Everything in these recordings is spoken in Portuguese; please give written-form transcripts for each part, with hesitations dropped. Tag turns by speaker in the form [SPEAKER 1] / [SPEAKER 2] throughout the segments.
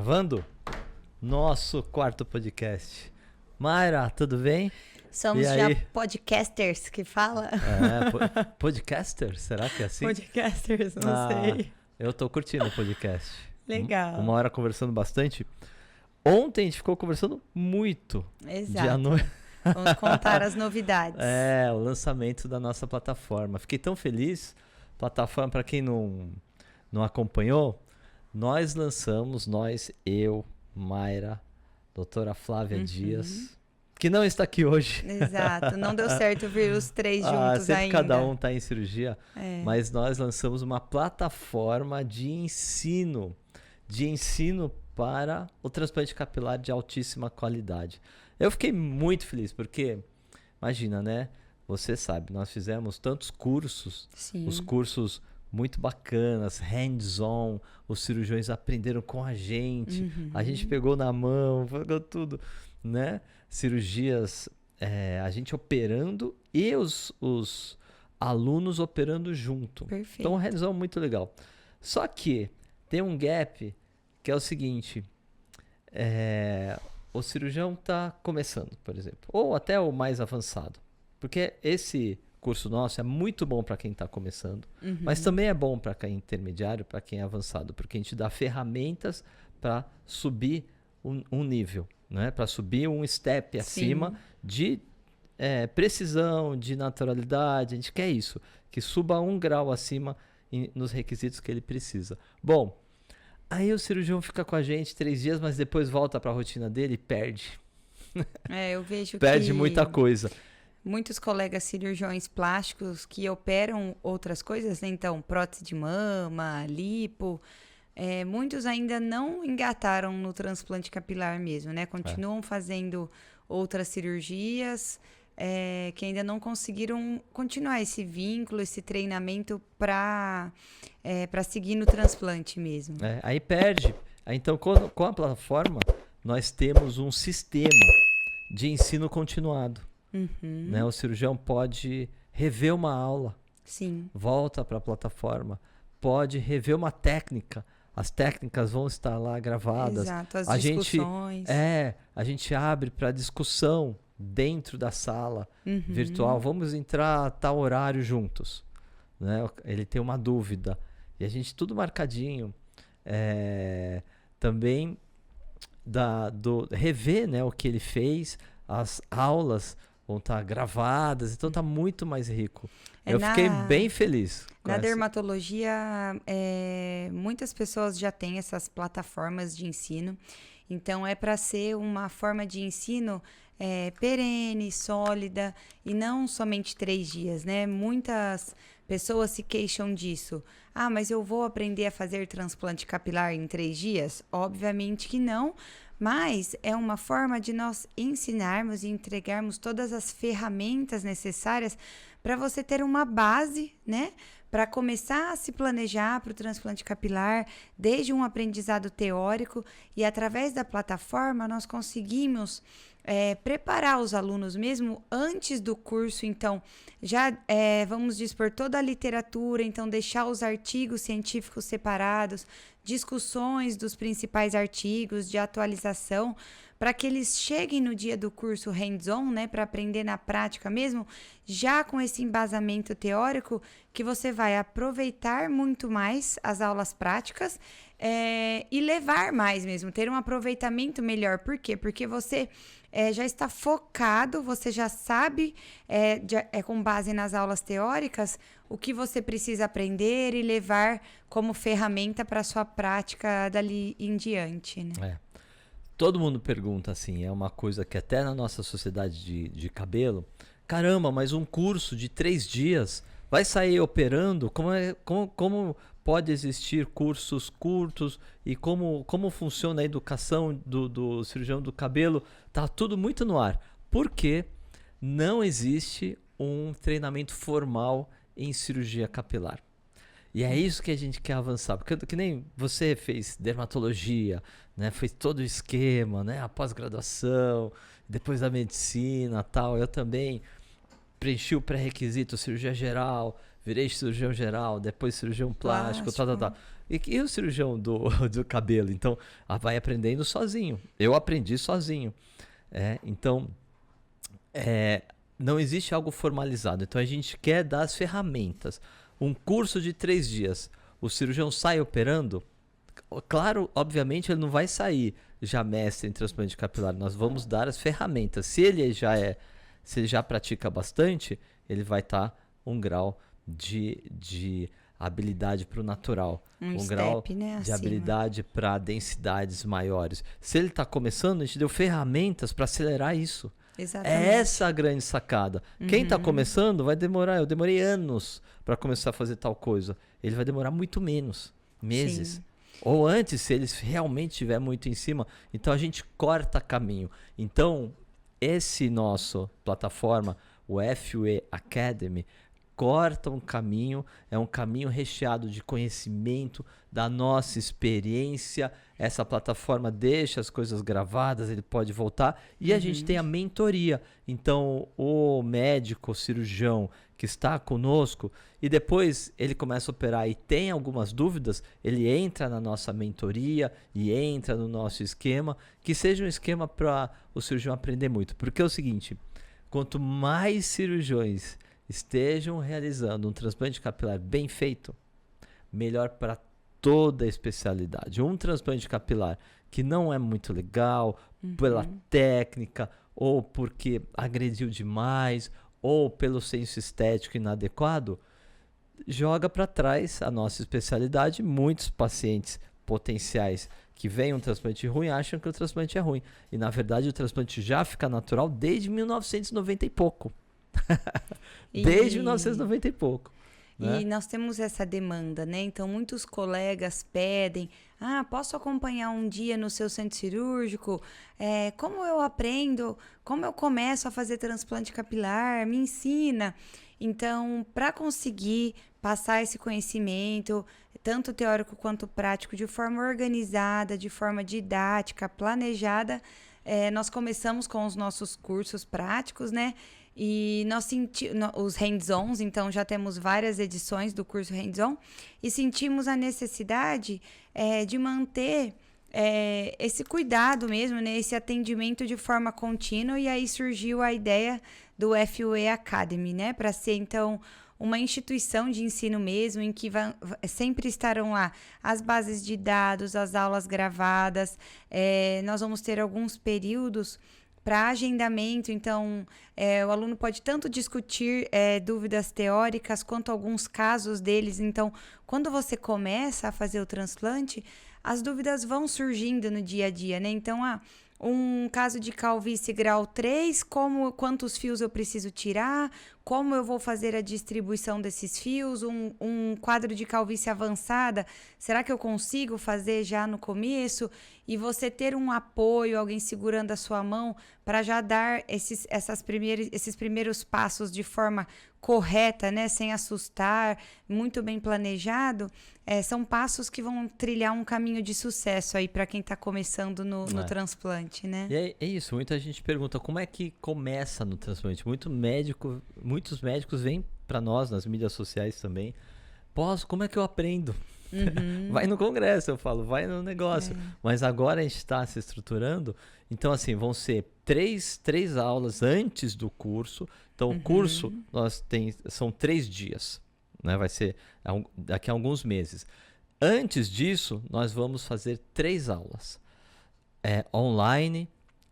[SPEAKER 1] Gravando nosso quarto podcast. Mayra, tudo bem?
[SPEAKER 2] Somos já podcasters que fala?
[SPEAKER 1] Podcaster? Será que é assim?
[SPEAKER 2] Podcasters, não sei.
[SPEAKER 1] Eu tô curtindo o podcast.
[SPEAKER 2] Legal.
[SPEAKER 1] Uma hora conversando bastante. Ontem a gente ficou conversando muito.
[SPEAKER 2] Exato. Vamos contar as novidades.
[SPEAKER 1] O lançamento da nossa plataforma. Fiquei tão feliz. Plataforma, para quem não acompanhou, nós lançamos, eu, Mayra, doutora Flávia Dias, que não está aqui hoje.
[SPEAKER 2] Exato, não deu certo vir os três juntos
[SPEAKER 1] sempre
[SPEAKER 2] ainda.
[SPEAKER 1] Cada um está em cirurgia, mas nós lançamos uma plataforma de ensino para o transplante capilar de altíssima qualidade. Eu fiquei muito feliz, porque, imagina, né? Você sabe, nós fizemos tantos cursos,
[SPEAKER 2] Sim.
[SPEAKER 1] Os cursos muito bacanas, hands-on, os cirurgiões aprenderam com a gente pegou na mão, pegou tudo, né? Cirurgias, a gente operando e os alunos operando junto.
[SPEAKER 2] Perfeito.
[SPEAKER 1] Então, hands-on muito legal. Só que tem um gap que é o seguinte, o cirurgião está começando, por exemplo, ou até o mais avançado, porque esse curso nosso é muito bom para quem está começando, mas também é bom para quem é intermediário, para quem é avançado, porque a gente dá ferramentas para subir um nível, né? Para subir um step acima de precisão, de naturalidade. A gente quer isso, que suba um grau acima nos requisitos que ele precisa. Bom, aí o cirurgião fica com a gente 3 dias, mas depois volta para a rotina dele e perde.
[SPEAKER 2] Eu vejo
[SPEAKER 1] perde muita coisa.
[SPEAKER 2] Muitos colegas cirurgiões plásticos que operam outras coisas, né? Então, prótese de mama, lipo, muitos ainda não engataram no transplante capilar mesmo, né? Continuam fazendo outras cirurgias, que ainda não conseguiram continuar esse vínculo, esse treinamento para seguir no transplante mesmo.
[SPEAKER 1] Aí perde. Então, com a plataforma, nós temos um sistema de ensino continuado. Né? O cirurgião pode rever uma aula, volta para a plataforma, pode rever uma técnica, as técnicas vão estar lá gravadas.
[SPEAKER 2] Exato, as discussões.
[SPEAKER 1] A gente abre para discussão dentro da sala virtual, vamos entrar a tal horário juntos, né? Ele tem uma dúvida e a gente tudo marcadinho, também rever, né, o que ele fez, as aulas vão estar gravadas, então está muito mais rico. Eu fiquei bem feliz.
[SPEAKER 2] Na dermatologia, muitas pessoas já têm essas plataformas de ensino, então é para ser uma forma de ensino perene, sólida, e não somente 3 dias, né? Muitas pessoas se queixam disso. Mas eu vou aprender a fazer transplante capilar em 3 dias? Obviamente que não, mas é uma forma de nós ensinarmos e entregarmos todas as ferramentas necessárias para você ter uma base, né? Para começar a se planejar para o transplante capilar, desde um aprendizado teórico, e através da plataforma nós conseguimos preparar os alunos mesmo antes do curso. Então, já vamos dispor toda a literatura, então deixar os artigos científicos separados, discussões dos principais artigos de atualização, para que eles cheguem no dia do curso hands-on, né, para aprender na prática mesmo, já com esse embasamento teórico, que você vai aproveitar muito mais as aulas práticas e levar mais mesmo, ter um aproveitamento melhor. Por quê? Porque você já está focado, você já sabe, com base nas aulas teóricas, o que você precisa aprender e levar como ferramenta para a sua prática dali em diante, né?
[SPEAKER 1] Todo mundo pergunta assim, é uma coisa que até na nossa sociedade de cabelo, caramba, mas um curso de 3 dias vai sair operando? Como pode existir cursos curtos e como funciona a educação do cirurgião do cabelo? Tá tudo muito no ar, porque não existe um treinamento formal em cirurgia capilar. E é isso que a gente quer avançar, porque que nem você fez dermatologia, né? Fez todo o esquema, né? A pós-graduação, depois da medicina, tal. Eu também preenchi o pré-requisito, cirurgia geral, virei cirurgião geral, depois cirurgião plástico, tal. E o cirurgião do cabelo? Então, vai aprendendo sozinho. Eu aprendi sozinho. Então, não existe algo formalizado. Então, a gente quer dar as ferramentas. Um curso de 3 dias. O cirurgião sai operando? Claro, obviamente, ele não vai sair já mestre em transplante capilar. Nós vamos dar as ferramentas. Se ele já pratica bastante, ele vai estar um grau de habilidade para o natural. Um grau de habilidade para densidades maiores. Se ele está começando, a gente deu ferramentas para acelerar isso.
[SPEAKER 2] Exatamente.
[SPEAKER 1] É essa a grande sacada. Quem está começando vai demorar. Eu demorei anos para começar a fazer tal coisa. Ele vai demorar muito menos. Meses.
[SPEAKER 2] Sim.
[SPEAKER 1] Ou antes, se eles realmente estiver muito em cima. Então a gente corta caminho. Então, esse nosso plataforma, o FUE Academy, corta um caminho, é um caminho recheado de conhecimento, da nossa experiência. Essa plataforma deixa as coisas gravadas, ele pode voltar. E a gente tem a mentoria. Então, o médico, o cirurgião que está conosco, e depois ele começa a operar e tem algumas dúvidas, ele entra na nossa mentoria e entra no nosso esquema, que seja um esquema para o cirurgião aprender muito. Porque é o seguinte, quanto mais cirurgiões estejam realizando um transplante capilar bem feito, melhor para toda a especialidade. Um transplante capilar que não é muito legal, pela técnica, ou porque agrediu demais, ou pelo senso estético inadequado, joga para trás a nossa especialidade. Muitos pacientes potenciais que veem um transplante ruim acham que o transplante é ruim. E, na verdade, o transplante já fica natural desde 1990 e pouco. Desde 1990 e pouco. Né?
[SPEAKER 2] E nós temos essa demanda, né? Então, muitos colegas pedem, posso acompanhar um dia no seu centro cirúrgico? Como eu aprendo? Como eu começo a fazer transplante capilar? Me ensina. Então, para conseguir passar esse conhecimento, tanto teórico quanto prático, de forma organizada, de forma didática, planejada, nós começamos com os nossos cursos práticos, né? E nós os hands-ons, então já temos várias edições do curso hands-on, e sentimos a necessidade de manter esse cuidado mesmo, né? Esse atendimento de forma contínua, e aí surgiu a ideia do FUE Academy, né? Para ser, então, uma instituição de ensino mesmo, em que sempre estarão lá as bases de dados, as aulas gravadas. Nós vamos ter alguns períodos para agendamento, então o aluno pode tanto discutir dúvidas teóricas quanto alguns casos deles. Então, quando você começa a fazer o transplante, as dúvidas vão surgindo no dia a dia, né? Então, um caso de calvície grau 3, quantos fios eu preciso tirar, como eu vou fazer a distribuição desses fios, um quadro de calvície avançada, será que eu consigo fazer já no começo? E você ter um apoio, alguém segurando a sua mão para já dar esses primeiros passos de forma correta, né? Sem assustar, muito bem planejado, são passos que vão trilhar um caminho de sucesso aí para quem está começando no transplante, né?
[SPEAKER 1] E é isso, muita gente pergunta como é que começa no transplante. Muitos médicos vêm para nós nas mídias sociais também. Como é que eu aprendo? Vai no congresso, eu falo, vai no negócio. Mas agora a gente está se estruturando. Então, assim, vão ser três aulas antes do curso. Então, o curso são 3 dias. Né? Vai ser daqui a alguns meses. Antes disso, nós vamos fazer 3 aulas. Online,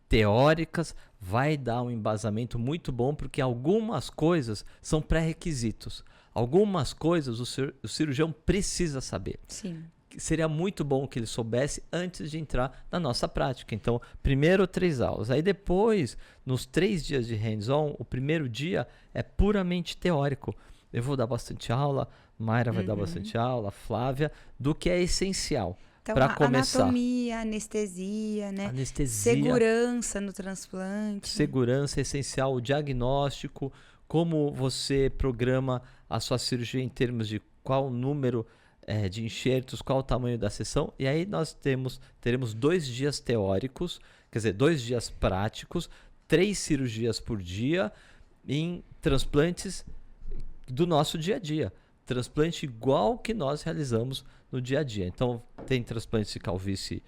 [SPEAKER 1] teóricas. Vai dar um embasamento muito bom, porque algumas coisas são pré-requisitos. Algumas coisas o cirurgião precisa saber.
[SPEAKER 2] Sim.
[SPEAKER 1] Seria muito bom que ele soubesse antes de entrar na nossa prática. Então, primeiro 3 aulas. Aí depois, nos 3 dias de hands-on, o primeiro dia é puramente teórico. Eu vou dar bastante aula, Mayra vai dar bastante aula, Flávia, do que é essencial.
[SPEAKER 2] Então,
[SPEAKER 1] para começar.
[SPEAKER 2] Anatomia, anestesia, né?
[SPEAKER 1] Anestesia.
[SPEAKER 2] Segurança no transplante.
[SPEAKER 1] Segurança é essencial, o diagnóstico, como você programa a sua cirurgia em termos de qual número de enxertos, qual o tamanho da sessão. E aí nós teremos 2 dias teóricos, quer dizer, 2 dias práticos, 3 cirurgias por dia em transplantes do nosso dia a dia. transplante igual que nós realizamos no dia a dia. Então, tem transplante de calvície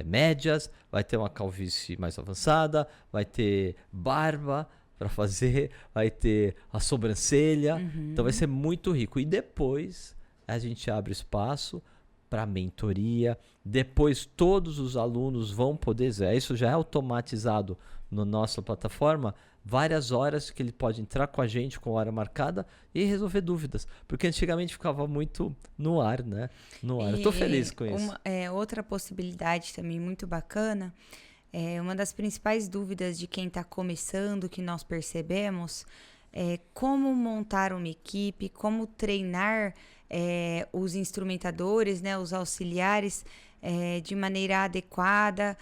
[SPEAKER 1] médias, vai ter uma calvície mais avançada, vai ter barba para fazer, vai ter a sobrancelha. Então, vai ser muito rico. E depois, a gente abre espaço para mentoria. Depois, todos os alunos vão poder, isso já é automatizado na nossa plataforma, várias horas que ele pode entrar com a gente com hora marcada e resolver dúvidas. Porque antigamente ficava muito no ar, né? No ar. Eu tô feliz com isso.
[SPEAKER 2] Outra possibilidade também muito bacana, uma das principais dúvidas de quem está começando, que nós percebemos, é como montar uma equipe, como treinar os instrumentadores, né, os auxiliares, de maneira adequada,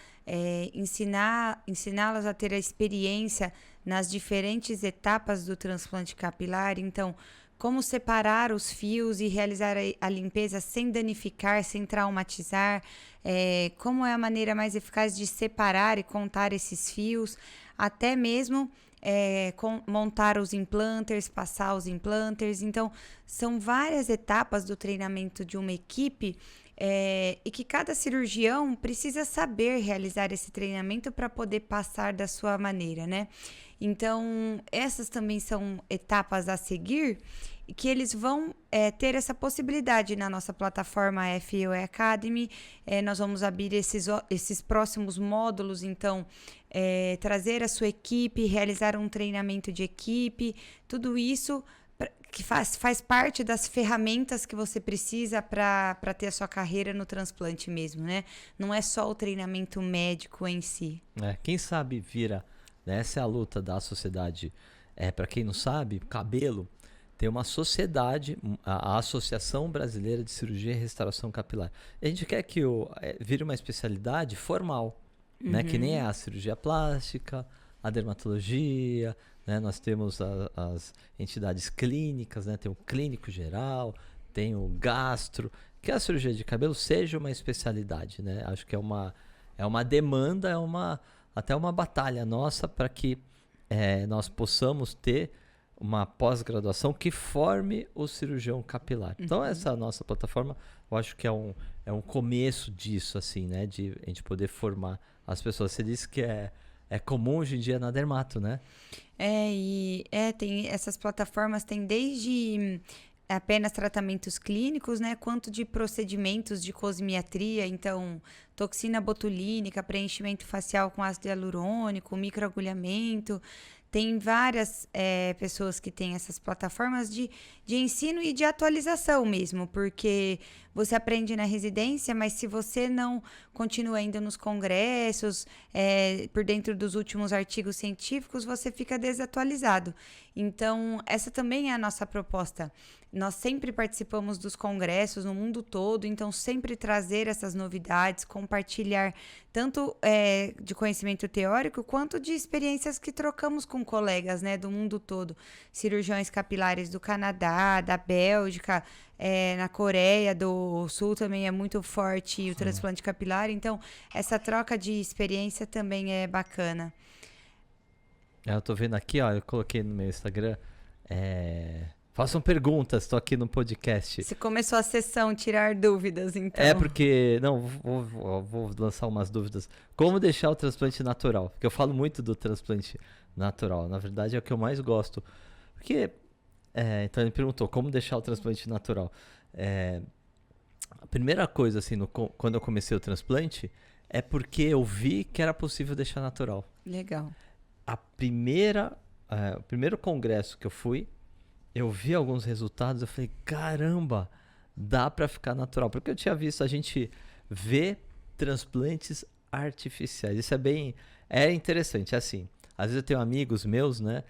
[SPEAKER 2] ensiná-las a ter a experiência nas diferentes etapas do transplante capilar. Então, como separar os fios e realizar a limpeza sem danificar, sem traumatizar, como é a maneira mais eficaz de separar e contar esses fios, até mesmo montar os implanters, passar os implanters. Então, são várias etapas do treinamento de uma equipe e que cada cirurgião precisa saber realizar esse treinamento para poder passar da sua maneira, né? Então, essas também são etapas a seguir e que eles vão ter essa possibilidade na nossa plataforma FOE Academy. Nós vamos abrir esses próximos módulos, então, trazer a sua equipe, realizar um treinamento de equipe, tudo isso que faz parte das ferramentas que você precisa para ter a sua carreira no transplante mesmo, né? Não é só o treinamento médico em si.
[SPEAKER 1] Quem sabe vira, né? Essa é a luta da sociedade. Para quem não sabe, cabelo tem uma sociedade, a Associação Brasileira de Cirurgia e Restauração Capilar. A gente quer que vire uma especialidade formal, né? Que nem é a cirurgia plástica, a dermatologia, né? Nós temos as entidades clínicas, né? Tem o clínico geral, tem o gastro, que a cirurgia de cabelo seja uma especialidade, né? Acho que é uma demanda, até uma batalha nossa para que nós possamos ter uma pós-graduação que forme o cirurgião capilar. Então, essa nossa plataforma, eu acho que é um começo disso, assim, né? De a gente poder formar as pessoas. Você disse que é comum hoje em dia na dermato, né?
[SPEAKER 2] Tem essas plataformas, tem desde apenas tratamentos clínicos, né, quanto de procedimentos de cosmiatria, então toxina botulínica, preenchimento facial com ácido hialurônico, microagulhamento. Tem várias pessoas que têm essas plataformas de ensino e de atualização mesmo, porque você aprende na residência, mas se você não continua ainda nos congressos, por dentro dos últimos artigos científicos, você fica desatualizado. Então, essa também é a nossa proposta. Nós sempre participamos dos congressos no mundo todo, então sempre trazer essas novidades, compartilhar tanto de conhecimento teórico quanto de experiências que trocamos com colegas, né, do mundo todo. Cirurgiões capilares do Canadá, da Bélgica, na Coreia do Sul também é muito forte o transplante capilar, então essa troca de experiência também é bacana.
[SPEAKER 1] Eu tô vendo aqui, ó, eu coloquei no meu Instagram, façam perguntas, tô aqui no podcast.
[SPEAKER 2] Você começou a sessão tirar dúvidas, então.
[SPEAKER 1] Porque, não, vou lançar umas dúvidas. Como deixar o transplante natural? Porque eu falo muito do transplante natural, na verdade é o que eu mais gosto. Porque, então ele perguntou, como deixar o transplante natural? A primeira coisa, assim, quando eu comecei o transplante, é porque eu vi que era possível deixar natural.
[SPEAKER 2] Legal.
[SPEAKER 1] O primeiro congresso que eu fui, eu vi alguns resultados, eu falei, caramba, dá pra ficar natural. Porque eu tinha visto, a gente vê transplantes artificiais. Isso é interessante, é assim. Às vezes eu tenho amigos meus, né,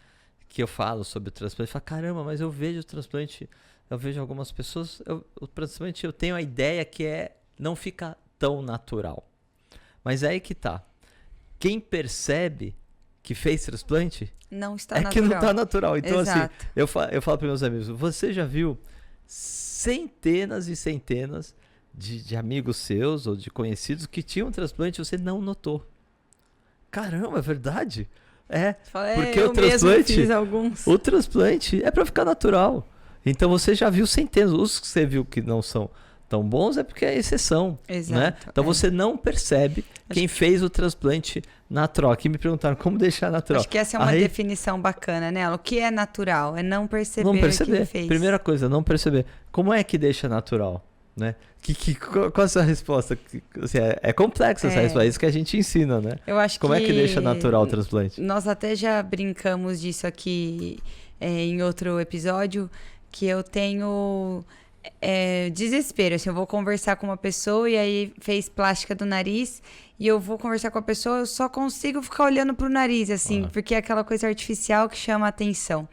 [SPEAKER 1] que eu falo sobre o transplante, eu falo, caramba, mas eu vejo o transplante, eu vejo algumas pessoas, o transplante eu tenho a ideia que não fica tão natural. Mas é aí que tá. Quem percebe que fez transplante
[SPEAKER 2] não está natural.
[SPEAKER 1] Que não está natural. Então,
[SPEAKER 2] exato.
[SPEAKER 1] Assim, eu falo para meus amigos, você já viu centenas e centenas de amigos seus ou de conhecidos que tinham transplante e você não notou? Caramba, é verdade? Porque
[SPEAKER 2] eu
[SPEAKER 1] o transplante,
[SPEAKER 2] mesmo fiz alguns.
[SPEAKER 1] O transplante é para ficar natural. Então você já viu centenas. Os que você viu que não são tão bons é porque é exceção,
[SPEAKER 2] Exato,
[SPEAKER 1] né? Então você não percebe quem fez o transplante natural. Aqui me perguntaram como deixar natural.
[SPEAKER 2] Acho que essa é uma definição bacana, né? O que é natural? É não perceber quem fez.
[SPEAKER 1] Primeira coisa, não perceber. Como é que deixa natural? Né? Qual é a sua resposta? Assim, é complexa essa resposta, é isso que a gente ensina, né?
[SPEAKER 2] Eu acho
[SPEAKER 1] Como é que deixa natural o transplante?
[SPEAKER 2] Nós até já brincamos disso aqui em outro episódio, que eu tenho desespero. Assim, eu vou conversar com uma pessoa e aí fez plástica do nariz e eu vou conversar com a pessoa, eu só consigo ficar olhando pro nariz, assim, porque é aquela coisa artificial que chama a atenção.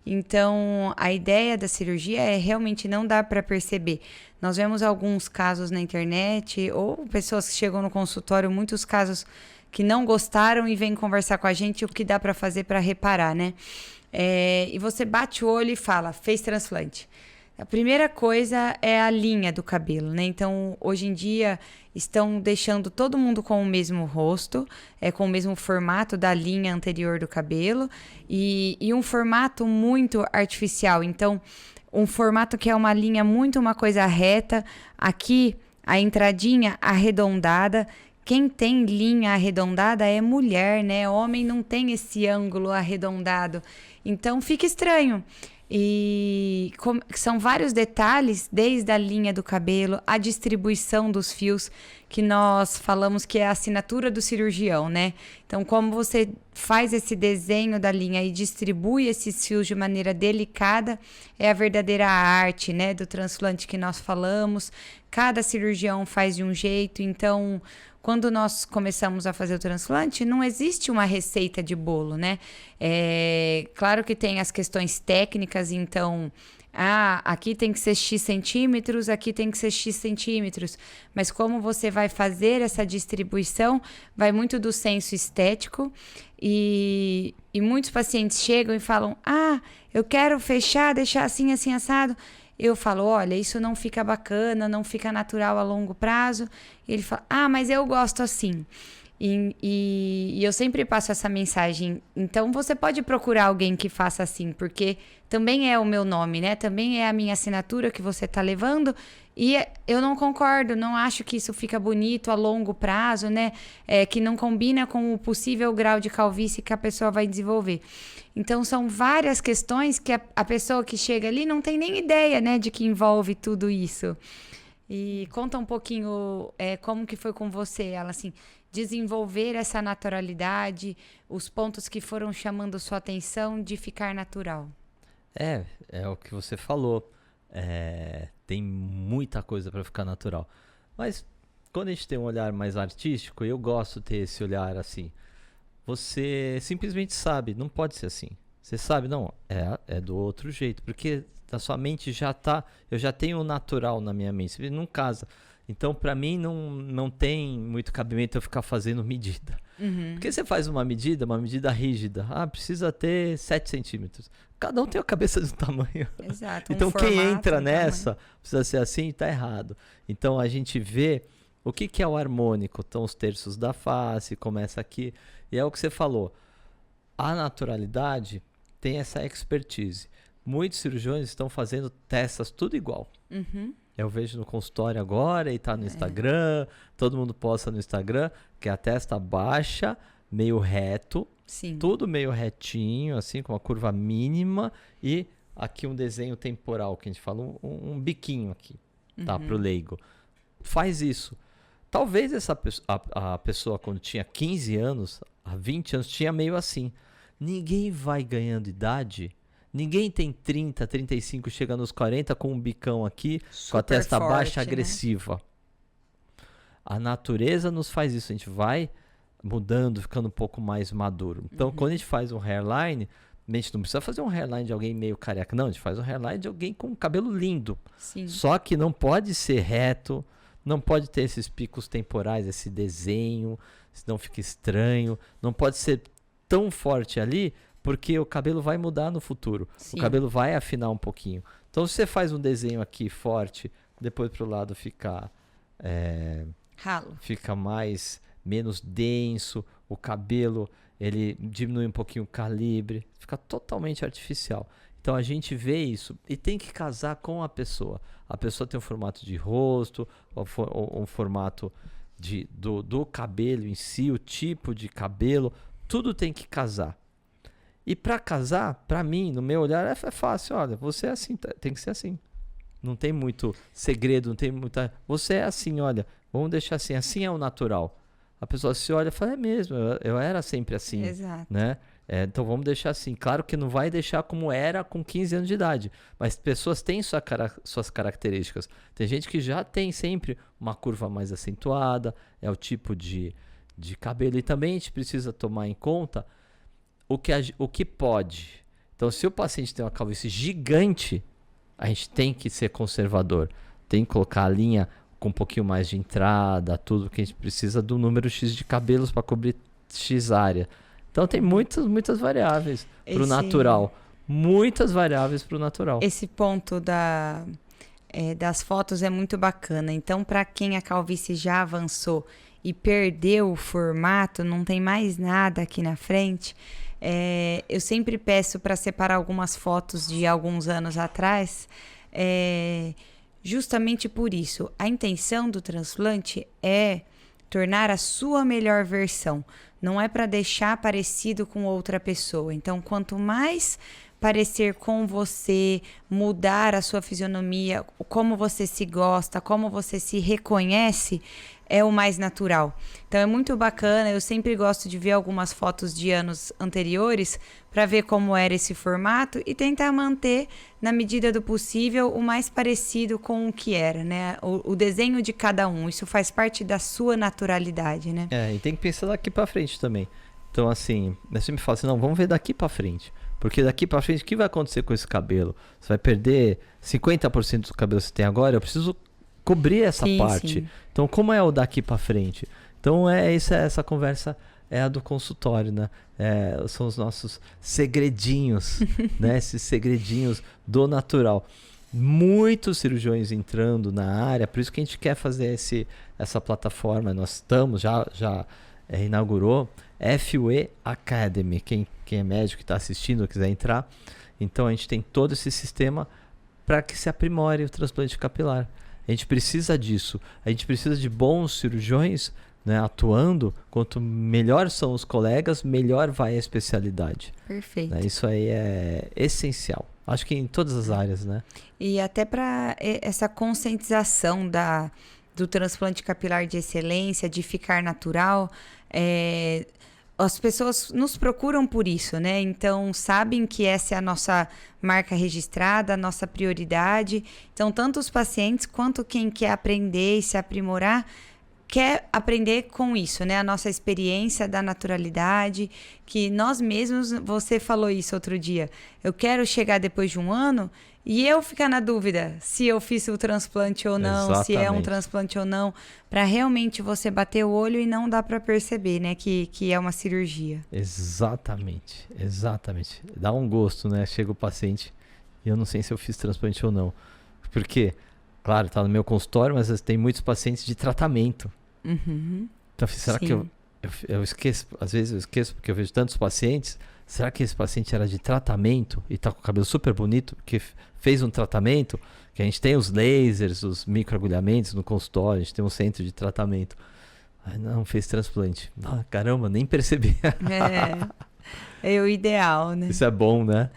[SPEAKER 2] Então, a ideia da cirurgia é realmente não dar para perceber. Nós vemos alguns casos na internet, ou pessoas que chegam no consultório, muitos casos que não gostaram e vêm conversar com a gente o que dá para fazer para reparar, né? E você bate o olho e fala, fez transplante. A primeira coisa é a linha do cabelo, né? Então, hoje em dia, estão deixando todo mundo com o mesmo rosto, com o mesmo formato da linha anterior do cabelo e um formato muito artificial. Então, um formato que é uma linha muito uma coisa reta. Aqui, a entradinha arredondada. Quem tem linha arredondada é mulher, né? Homem não tem esse ângulo arredondado. Então, fica estranho. E são vários detalhes, desde a linha do cabelo, a distribuição dos fios, que nós falamos que é a assinatura do cirurgião, né? Então, como você faz esse desenho da linha e distribui esses fios de maneira delicada, é a verdadeira arte, né, do transplante que nós falamos. Cada cirurgião faz de um jeito, então... Quando nós começamos a fazer o transplante, não existe uma receita de bolo, né? Claro que tem as questões técnicas, então, aqui tem que ser X centímetros, aqui tem que ser X centímetros. Mas como você vai fazer essa distribuição, vai muito do senso estético. E muitos pacientes chegam e falam, eu quero fechar, deixar assim, assim, assado. Eu falo, olha, isso não fica bacana, não fica natural a longo prazo. E ele fala, mas eu gosto assim. E eu sempre passo essa mensagem. Então, você pode procurar alguém que faça assim, porque também é o meu nome, né? Também é a minha assinatura que você está levando. E eu não concordo, não acho que isso fica bonito a longo prazo, né? Que não combina com o possível grau de calvície que a pessoa vai desenvolver. Então, são várias questões que a pessoa que chega ali não tem nem ideia, né, de que envolve tudo isso. E conta um pouquinho como que foi com você, ela assim, desenvolver essa naturalidade, os pontos que foram chamando sua atenção de ficar natural.
[SPEAKER 1] É o que você falou. Tem muita coisa para ficar natural. Mas quando a gente tem um olhar mais artístico, eu gosto de ter esse olhar assim. Você simplesmente sabe, não pode ser assim. Você sabe, não, é do outro jeito, porque a sua mente já tá, eu já tenho o natural na minha mente, você não casa. Então, para mim, não tem muito cabimento eu ficar fazendo medida.
[SPEAKER 2] Uhum.
[SPEAKER 1] Porque você faz uma medida rígida, precisa ter 7 centímetros. Cada um tem a cabeça de um tamanho.
[SPEAKER 2] Exato.
[SPEAKER 1] Então, quem entra nessa, precisa ser assim, tá errado. Então, a gente vê o que é o harmônico. Então, os terços da face, começa aqui. E é o que você falou. A naturalidade tem essa expertise. Muitos cirurgiões estão fazendo testas tudo igual.
[SPEAKER 2] Uhum.
[SPEAKER 1] Eu vejo no consultório agora e tá no Instagram. Todo mundo posta no Instagram que a testa baixa, meio reto.
[SPEAKER 2] Sim.
[SPEAKER 1] Tudo meio retinho, assim, com uma curva mínima. E aqui um desenho temporal, que a gente fala, um biquinho aqui, tá? Pro leigo. Faz isso. Talvez a pessoa, quando tinha 15 anos, há 20 anos, tinha meio assim. Ninguém vai ganhando idade. Ninguém tem 30, 35, chega nos 40 com um bicão aqui, super com a testa forte, baixa, agressiva. Né? A natureza nos faz isso. A gente vai mudando, ficando um pouco mais maduro. Então, quando a gente faz um hairline, a gente não precisa fazer um hairline de alguém meio careca. Não, a gente faz um hairline de alguém com cabelo lindo.
[SPEAKER 2] Sim.
[SPEAKER 1] Só que não pode ser reto. Não pode ter esses picos temporais, esse desenho, senão fica estranho. Não pode ser tão forte ali, porque o cabelo vai mudar no futuro. Sim. O cabelo vai afinar um pouquinho. Então, se você faz um desenho aqui forte, depois pro lado fica
[SPEAKER 2] ralo.
[SPEAKER 1] Fica menos denso, o cabelo ele diminui um pouquinho o calibre, fica totalmente artificial. Então a gente vê isso e tem que casar com a pessoa. A pessoa tem um formato de rosto, um formato do cabelo em si, o tipo de cabelo, tudo tem que casar. E para casar, para mim, no meu olhar, é fácil. Olha, você é assim, tem que ser assim. Não tem muito segredo, não tem muita... Você é assim, olha, vamos deixar assim. Assim é o natural. A pessoa se olha e fala, é mesmo, eu era sempre assim.
[SPEAKER 2] Exato.
[SPEAKER 1] Né? Então vamos deixar assim. Claro que não vai deixar como era com 15 anos de idade. Mas pessoas têm suas características. Tem gente que já tem sempre uma curva mais acentuada, é o tipo de cabelo. E também a gente precisa tomar em conta o que pode. Então, se o paciente tem uma calvície gigante, a gente tem que ser conservador. Tem que colocar a linha com um pouquinho mais de entrada, tudo que a gente precisa do número X de cabelos para cobrir X área. Então, tem muitas variáveis para o natural. Muitas variáveis para o natural.
[SPEAKER 2] Esse ponto das fotos é muito bacana. Então, para quem a calvície já avançou e perdeu o formato, não tem mais nada aqui na frente... eu sempre peço para separar algumas fotos de alguns anos atrás, justamente por isso. A intenção do transplante é tornar a sua melhor versão, não é para deixar parecido com outra pessoa. Então, quanto mais parecer com você, mudar a sua fisionomia, como você se gosta, como você se reconhece, é o mais natural. Então é muito bacana, eu sempre gosto de ver algumas fotos de anos anteriores para ver como era esse formato e tentar manter, na medida do possível, o mais parecido com o que era, né? O desenho de cada um, isso faz parte da sua naturalidade, né?
[SPEAKER 1] E tem que pensar daqui para frente também. Então assim, eu sempre falo assim, não, vamos ver daqui para frente. Porque daqui para frente, o que vai acontecer com esse cabelo? Você vai perder 50% do cabelo que você tem agora, eu preciso cobrir essa parte. Sim. Então, como é o daqui para frente? Então, essa conversa é a do consultório, né? São os nossos segredinhos, né? Esses segredinhos do natural. Muitos cirurgiões entrando na área, por isso que a gente quer fazer essa plataforma. Nós estamos, já inaugurou, FUE Academy. Quem é médico que está assistindo ou quiser entrar. Então, a gente tem todo esse sistema para que se aprimore o transplante capilar. A gente precisa disso. A gente precisa de bons cirurgiões, né, atuando. Quanto melhor são os colegas, melhor vai a especialidade.
[SPEAKER 2] Perfeito.
[SPEAKER 1] Né? Isso aí é essencial. Acho que em todas as áreas, né?
[SPEAKER 2] E até para essa conscientização do transplante capilar de excelência, de ficar natural, as pessoas nos procuram por isso, né? Então, sabem que essa é a nossa marca registrada, a nossa prioridade. Então, tanto os pacientes quanto quem quer aprender e se aprimorar, quer aprender com isso, né? A nossa experiência da naturalidade, que nós mesmos, você falou isso outro dia, eu quero chegar depois de um ano e eu ficar na dúvida se eu fiz o transplante ou não,
[SPEAKER 1] Exatamente.
[SPEAKER 2] se é um transplante ou não, para realmente você bater o olho e não dá para perceber, né, que é uma cirurgia.
[SPEAKER 1] Exatamente. Dá um gosto, né? Chega o paciente e eu não sei se eu fiz transplante ou não. Porque, claro, tá no meu consultório, mas tem muitos pacientes de tratamento.
[SPEAKER 2] Uhum.
[SPEAKER 1] Então, será Sim. que eu esqueço? Às vezes eu esqueço porque eu vejo tantos pacientes. Será que esse paciente era de tratamento e tá com o cabelo super bonito porque fez um tratamento? Que a gente tem os lasers, os microagulhamentos no consultório, a gente tem um centro de tratamento. Não, fez transplante. Caramba, nem percebi.
[SPEAKER 2] É o ideal, né?
[SPEAKER 1] Isso é bom, né?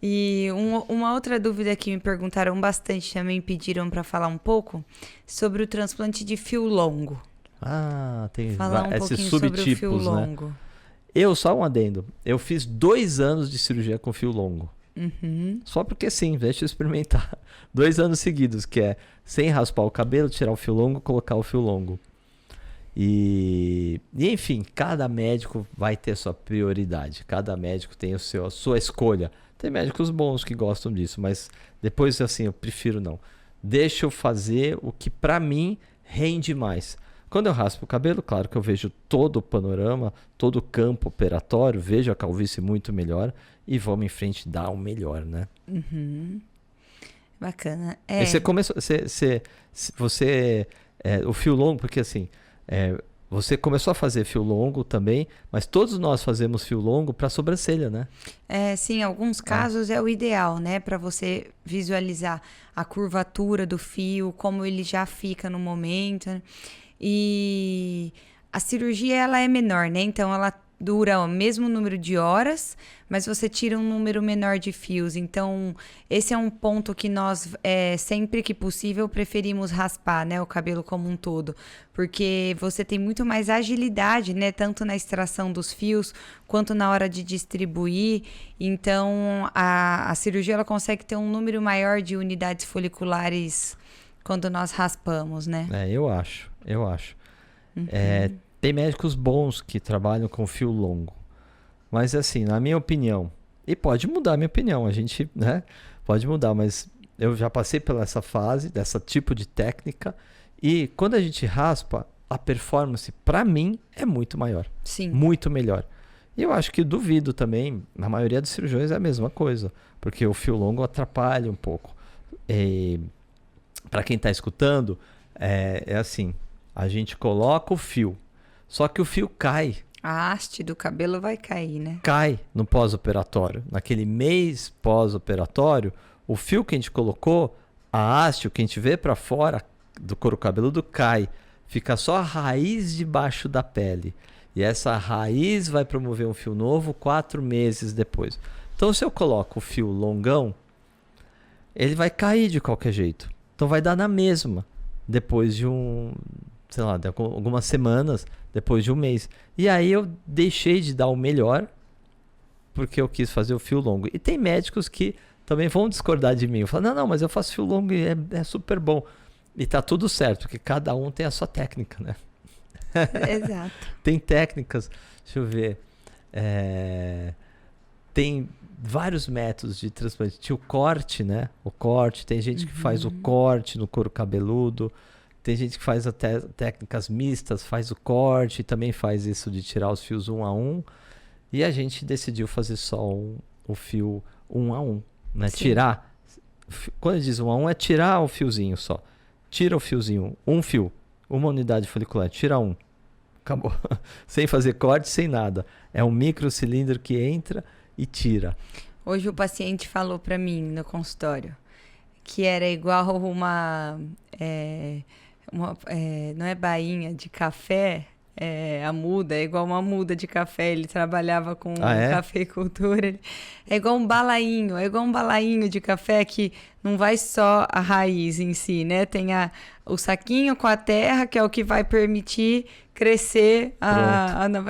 [SPEAKER 2] E uma outra dúvida que me perguntaram bastante, também pediram para falar um pouco, sobre o transplante de fio longo.
[SPEAKER 1] Tem
[SPEAKER 2] falar um
[SPEAKER 1] esses
[SPEAKER 2] pouquinho
[SPEAKER 1] subtipos,
[SPEAKER 2] sobre o fio
[SPEAKER 1] né?
[SPEAKER 2] longo.
[SPEAKER 1] Só um adendo. Eu fiz 2 anos de cirurgia com fio longo.
[SPEAKER 2] Uhum.
[SPEAKER 1] Só porque sim, deixa eu experimentar. 2 anos seguidos, que é sem raspar o cabelo, tirar o fio longo, colocar o fio longo. E enfim, cada médico vai ter sua prioridade. Cada médico tem a sua escolha. Tem médicos bons que gostam disso, mas depois assim, eu prefiro não. Deixa eu fazer o que pra mim rende mais. Quando eu raspo o cabelo, claro que eu vejo todo o panorama, todo o campo operatório, vejo a calvície muito melhor e vamos em frente dar o melhor, né?
[SPEAKER 2] Uhum. Bacana.
[SPEAKER 1] E você começou, o fio longo, porque assim, Você começou a fazer fio longo também, mas todos nós fazemos fio longo para sobrancelha, né?
[SPEAKER 2] Sim, em alguns casos é o ideal, né? Para você visualizar a curvatura do fio, como ele já fica no momento, né? E a cirurgia, ela é menor, né? Então, ela dura o mesmo número de horas, mas você tira um número menor de fios. Então, esse é um ponto que nós, sempre que possível, preferimos raspar, né? O cabelo como um todo. Porque você tem muito mais agilidade, né? Tanto na extração dos fios, quanto na hora de distribuir. Então, a cirurgia, ela consegue ter um número maior de unidades foliculares quando nós raspamos, né?
[SPEAKER 1] Eu acho. Tem médicos bons que trabalham com fio longo. Mas assim, na minha opinião, e pode mudar a minha opinião, a gente, né, pode mudar, mas eu já passei pela essa fase, dessa tipo de técnica, e quando a gente raspa, a performance, para mim, é muito maior.
[SPEAKER 2] Sim.
[SPEAKER 1] Muito melhor. E eu acho que duvido também, na maioria dos cirurgiões é a mesma coisa, porque o fio longo atrapalha um pouco. Para quem está escutando, é assim, a gente coloca o fio, só que o fio cai.
[SPEAKER 2] A haste do cabelo vai cair, né?
[SPEAKER 1] Cai no pós-operatório. Naquele mês pós-operatório, o fio que a gente colocou, a haste, o que a gente vê para fora do couro cabeludo cai. Fica só a raiz debaixo da pele. E essa raiz vai promover um fio novo 4 meses depois. Então, se eu coloco o fio longão, ele vai cair de qualquer jeito. Então, vai dar na mesma. Depois de sei lá, de algumas semanas, depois de um mês. E aí eu deixei de dar o melhor, porque eu quis fazer o fio longo. E tem médicos que também vão discordar de mim. Falam, não, mas eu faço fio longo e é super bom. E tá tudo certo, porque cada um tem a sua técnica, né?
[SPEAKER 2] Exato.
[SPEAKER 1] Tem técnicas, deixa eu ver. Tem vários métodos de transplante. Tinha o corte, né? O corte, tem gente que faz o corte no couro cabeludo. Tem gente que faz até técnicas mistas, faz o corte, também faz isso de tirar os fios um a um. E a gente decidiu fazer só o fio um a um, né?
[SPEAKER 2] Sim.
[SPEAKER 1] Tirar, quando diz um a um, é tirar o fiozinho só. Tira o fiozinho, um fio, uma unidade folicular, tira um. Acabou. Sem fazer corte, sem nada. É um microcilindro que entra e tira.
[SPEAKER 2] Hoje o paciente falou para mim no consultório que era igual não é bainha de café, a muda, é igual uma muda de café. Ele trabalhava com cafeicultura. É igual um balainho de café que não vai só a raiz em si, né? Tem o saquinho com a terra, que é o que vai permitir crescer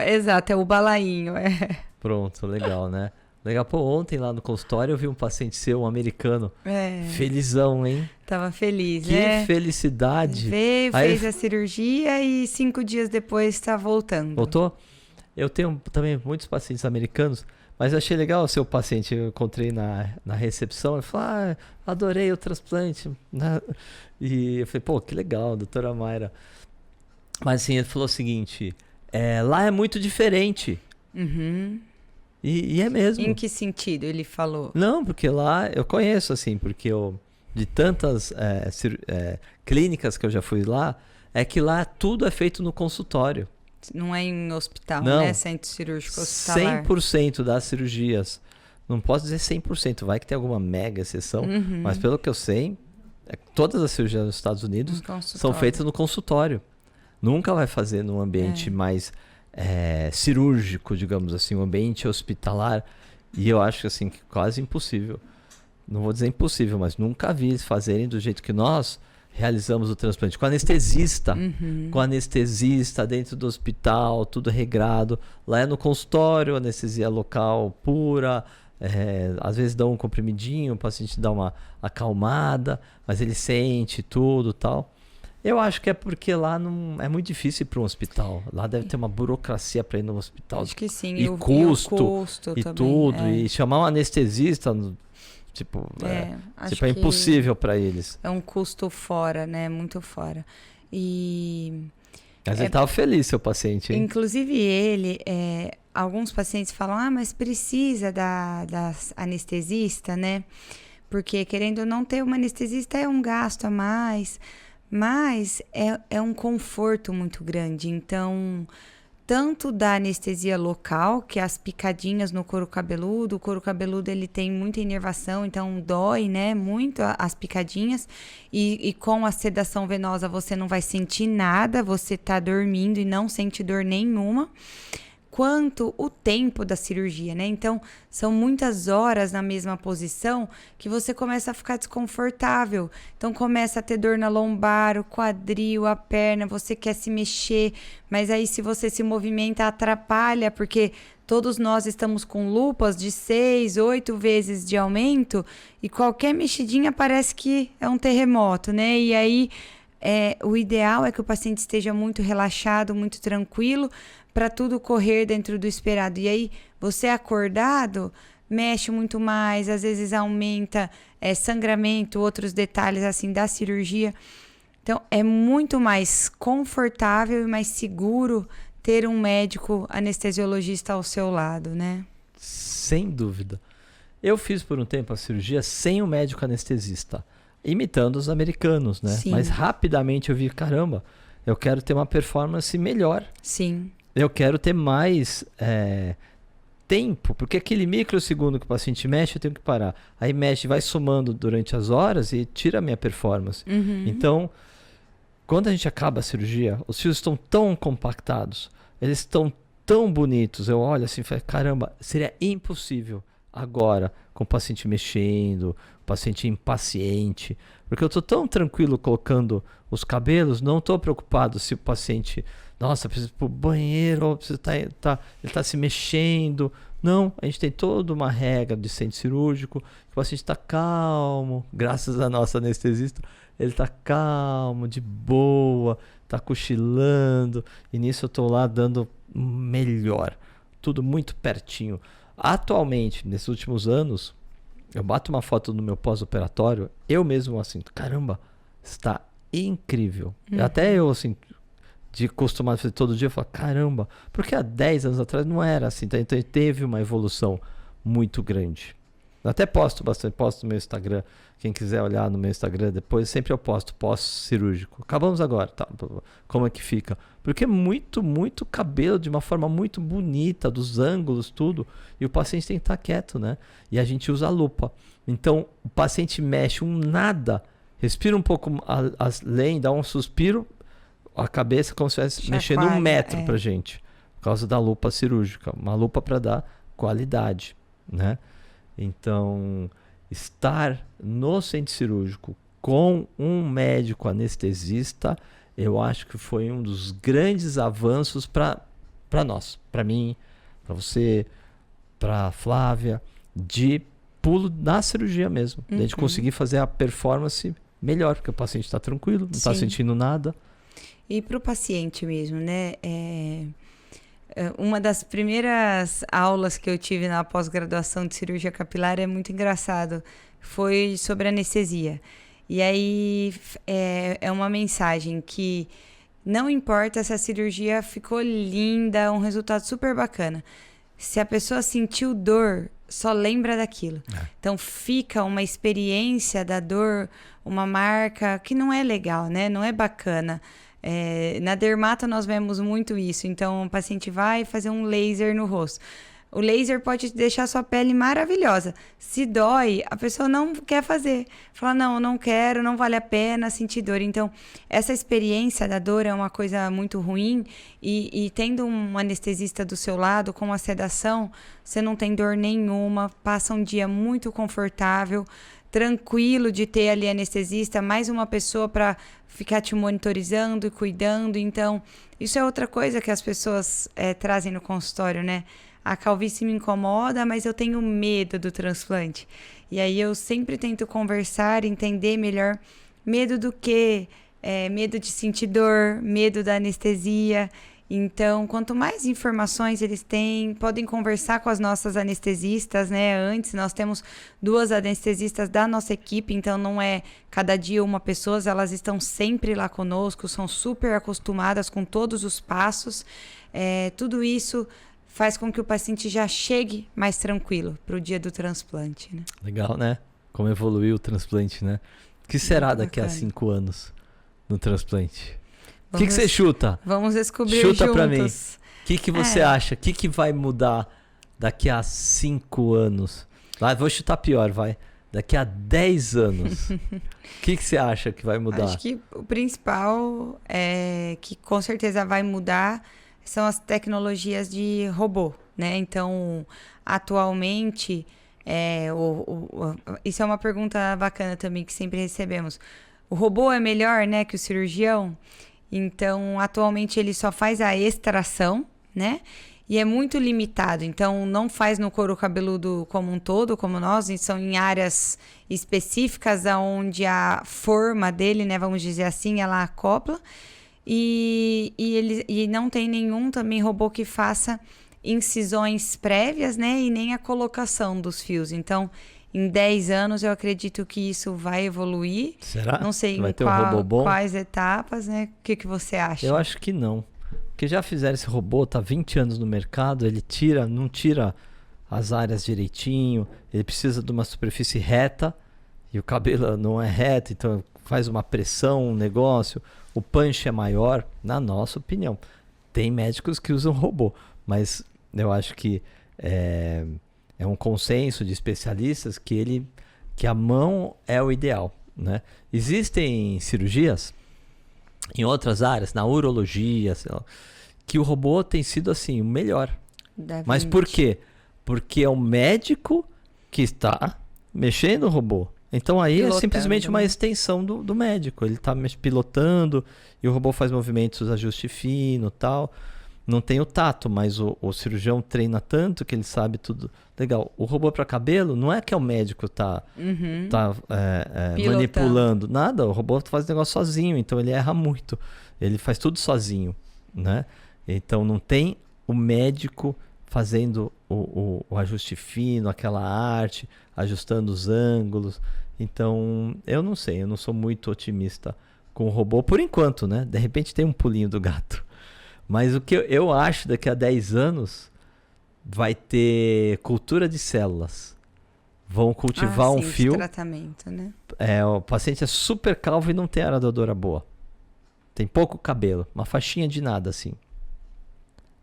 [SPEAKER 2] exato, é o balainho.
[SPEAKER 1] Pronto, legal, né? Legal, pô, ontem lá no consultório eu vi um paciente seu, um americano, felizão, hein?
[SPEAKER 2] Tava feliz,
[SPEAKER 1] que
[SPEAKER 2] né?
[SPEAKER 1] Felicidade.
[SPEAKER 2] Veio, fez a cirurgia e 5 dias depois está voltando.
[SPEAKER 1] Voltou? Eu tenho também muitos pacientes americanos, mas eu achei legal o seu paciente, eu encontrei na recepção, ele falou, adorei o transplante, né? E eu falei, pô, que legal, doutora Mayra. Mas assim, ele falou o seguinte, lá é muito diferente.
[SPEAKER 2] Uhum.
[SPEAKER 1] E é mesmo.
[SPEAKER 2] Em que sentido ele falou?
[SPEAKER 1] Não, porque lá eu conheço, assim, porque de tantas clínicas que eu já fui lá, é que lá tudo é feito no consultório.
[SPEAKER 2] Não é em hospital,
[SPEAKER 1] não,
[SPEAKER 2] né? Centro cirúrgico hospitalar.
[SPEAKER 1] 100% das cirurgias. Não posso dizer 100%, vai que tem alguma mega exceção, mas pelo que eu sei, todas as cirurgias nos Estados Unidos são feitas no consultório. Nunca vai fazer num ambiente mais cirúrgico, digamos assim, um ambiente hospitalar. E eu acho assim que quase impossível. Não vou dizer impossível, mas nunca vi fazerem do jeito que nós realizamos o transplante. Com anestesista. Com anestesista dentro do hospital, tudo regrado. Lá é no consultório, anestesia local pura. Às vezes dá um comprimidinho, o paciente dá uma acalmada, mas ele sente tudo e tal. Eu acho que é porque lá não é muito difícil ir para um hospital. Lá deve ter uma burocracia para ir no hospital.
[SPEAKER 2] Acho que sim.
[SPEAKER 1] E custo e
[SPEAKER 2] também,
[SPEAKER 1] tudo. E chamar um anestesista, tipo, é impossível para eles.
[SPEAKER 2] É um custo fora, né? Muito fora.
[SPEAKER 1] Mas ele estava feliz, seu paciente, hein?
[SPEAKER 2] Inclusive alguns pacientes falam, mas precisa da anestesista, né? Porque querendo ou não ter uma anestesista é um gasto a mais. Mas é um conforto muito grande. Então, tanto da anestesia local, que é as picadinhas no couro cabeludo. O couro cabeludo ele tem muita inervação, então dói, né, muito as picadinhas. E com a sedação venosa você não vai sentir nada, você tá dormindo e não sente dor nenhuma. Quanto o tempo da cirurgia, né? Então, são muitas horas na mesma posição que você começa a ficar desconfortável. Então, começa a ter dor na lombar, o quadril, a perna, você quer se mexer, mas aí se você se movimenta, atrapalha, porque todos nós estamos com lupas de 6, 8 vezes de aumento e qualquer mexidinha parece que é um terremoto, né? E aí, o ideal é que o paciente esteja muito relaxado, muito tranquilo, para tudo correr dentro do esperado. E aí, você acordado, mexe muito mais, às vezes aumenta sangramento, outros detalhes assim da cirurgia. Então, é muito mais confortável e mais seguro ter um médico anestesiologista ao seu lado, né?
[SPEAKER 1] Sem dúvida. Eu fiz por um tempo a cirurgia sem o médico anestesista, imitando os americanos, né?
[SPEAKER 2] Sim.
[SPEAKER 1] Mas rapidamente eu vi, caramba, eu quero ter uma performance melhor.
[SPEAKER 2] Sim.
[SPEAKER 1] Eu quero ter mais tempo, porque aquele microsegundo que o paciente mexe, eu tenho que parar. Aí mexe, vai somando durante as horas e tira a minha performance.
[SPEAKER 2] Uhum.
[SPEAKER 1] Então, quando a gente acaba a cirurgia, os fios estão tão compactados, eles estão tão bonitos. Eu olho assim e falo, caramba, seria impossível agora, com o paciente mexendo, o paciente impaciente, porque eu estou tão tranquilo colocando os cabelos, não estou preocupado se o paciente... Nossa, precisa ir pro banheiro, ou precisa ele está se mexendo. Não, a gente tem toda uma regra de centro cirúrgico, o paciente está calmo, graças à nossa anestesista, ele está calmo, de boa, está cochilando, e nisso eu estou lá dando melhor, tudo muito pertinho. Atualmente, nesses últimos anos, eu bato uma foto no meu pós-operatório, eu mesmo assim, caramba, está incrível. Até eu assim... de costumar fazer todo dia, eu falo, caramba, porque há 10 anos atrás não era assim, então teve uma evolução muito grande. Eu até posto bastante, posto no meu Instagram, quem quiser olhar no meu Instagram depois, sempre eu posto pós-cirúrgico. Acabamos agora, tá? Como é que fica? Porque é muito, muito cabelo de uma forma muito bonita, dos ângulos, tudo, e o paciente tem que estar quieto, né? E a gente usa a lupa. Então, o paciente mexe nada, respira um pouco além, dá um suspiro, a cabeça como se estivesse mexendo 1 metro pra gente, por causa da lupa cirúrgica, uma lupa para dar qualidade, né? Então, estar no centro cirúrgico com um médico anestesista, eu acho que foi um dos grandes avanços para nós, para mim, para você, para Flávia, de pulo na cirurgia mesmo, de a gente conseguir fazer a performance melhor, porque o paciente está tranquilo, não está sentindo nada.
[SPEAKER 2] E para o paciente mesmo, né? Uma das primeiras aulas que eu tive na pós-graduação de cirurgia capilar é muito engraçado. Foi sobre anestesia. E aí é uma mensagem que não importa se a cirurgia ficou linda, um resultado super bacana. Se a pessoa sentiu dor, só lembra daquilo. Então fica uma experiência da dor, uma marca que não é legal, né? Não é bacana. Na dermato nós vemos muito isso. Então o paciente vai fazer um laser no rosto. O laser pode deixar sua pele maravilhosa. Se dói, a pessoa não quer fazer. Fala, não quero, não vale a pena sentir dor. Então, essa experiência da dor é uma coisa muito ruim. E tendo um anestesista do seu lado, com a sedação, você não tem dor nenhuma, passa um dia muito confortável, tranquilo de ter ali anestesista, mais uma pessoa para ficar te monitorizando e cuidando. Então, isso é outra coisa que as pessoas trazem no consultório, né? A calvície me incomoda, mas eu tenho medo do transplante. E aí eu sempre tento conversar, entender melhor. Medo do quê? Medo de sentir dor, medo da anestesia. Então, quanto mais informações eles têm, podem conversar com as nossas anestesistas, né? Antes, nós temos 2 anestesistas da nossa equipe, então não é cada dia uma pessoa, elas estão sempre lá conosco, são super acostumadas com todos os passos. Tudo isso faz com que o paciente já chegue mais tranquilo para o dia do transplante, né?
[SPEAKER 1] Legal, né? Como evoluiu o transplante, né? O que será daqui a 5 anos? no transplante? O que
[SPEAKER 2] Vamos-
[SPEAKER 1] você chuta?
[SPEAKER 2] Vamos descobrir
[SPEAKER 1] Chuta
[SPEAKER 2] juntos.
[SPEAKER 1] pra mim. O que você
[SPEAKER 2] É.
[SPEAKER 1] acha? O que vai mudar daqui a 5 anos? Vou chutar pior, vai. Daqui a 10 anos. O que você acha que vai mudar?
[SPEAKER 2] Acho que o principal é que com certeza vai mudar são as tecnologias de robô, né? Então, atualmente, isso é uma pergunta bacana também que sempre recebemos. O robô é melhor, né, que o cirurgião? Então, atualmente ele só faz a extração, né? E é muito limitado. Então, não faz no couro cabeludo como um todo, como nós, e são em áreas específicas onde a forma dele, né, vamos dizer assim, ela acopla. E não tem nenhum também robô que faça incisões prévias, né? E nem a colocação dos fios. Então, em 10 anos, eu acredito que isso vai evoluir.
[SPEAKER 1] Será?
[SPEAKER 2] Não sei
[SPEAKER 1] Vai
[SPEAKER 2] em
[SPEAKER 1] ter um robô bom?
[SPEAKER 2] quais etapas, né? O que você acha?
[SPEAKER 1] Eu acho que não. Porque já fizeram esse robô, tá 20 anos no mercado, ele não tira as áreas direitinho, ele precisa de uma superfície reta, e o cabelo não é reto, então faz uma pressão, um negócio, o punch é maior, na nossa opinião. Tem médicos que usam robô, mas eu acho que é um consenso de especialistas que a mão é o ideal, né? Existem cirurgias em outras áreas, na urologia, sei lá, que o robô tem sido assim, o melhor. Mas por quê? Porque é o médico que está mexendo no robô. Então aí
[SPEAKER 2] Pilotando,
[SPEAKER 1] é simplesmente uma
[SPEAKER 2] né?
[SPEAKER 1] extensão do médico. Ele está pilotando e o robô faz movimentos, ajuste fino e tal. Não tem o tato, mas o cirurgião treina tanto que ele sabe tudo. Legal. O robô para cabelo não é que é o médico tá
[SPEAKER 2] Pilotando.
[SPEAKER 1] manipulando. Nada, o robô faz o negócio sozinho, então ele erra muito. Ele faz tudo sozinho, né? Então não tem o médico fazendo o ajuste fino, aquela arte, ajustando os ângulos. Então, eu não sei, eu não sou muito otimista com o robô por enquanto, né? De repente tem um pulinho do gato. Mas o que eu acho daqui a 10 anos vai ter cultura de células. Vão cultivar um
[SPEAKER 2] sim, de
[SPEAKER 1] fio.
[SPEAKER 2] tratamento, né?
[SPEAKER 1] O paciente é super calvo e não tem área doadora boa. Tem pouco cabelo, uma faixinha de nada assim.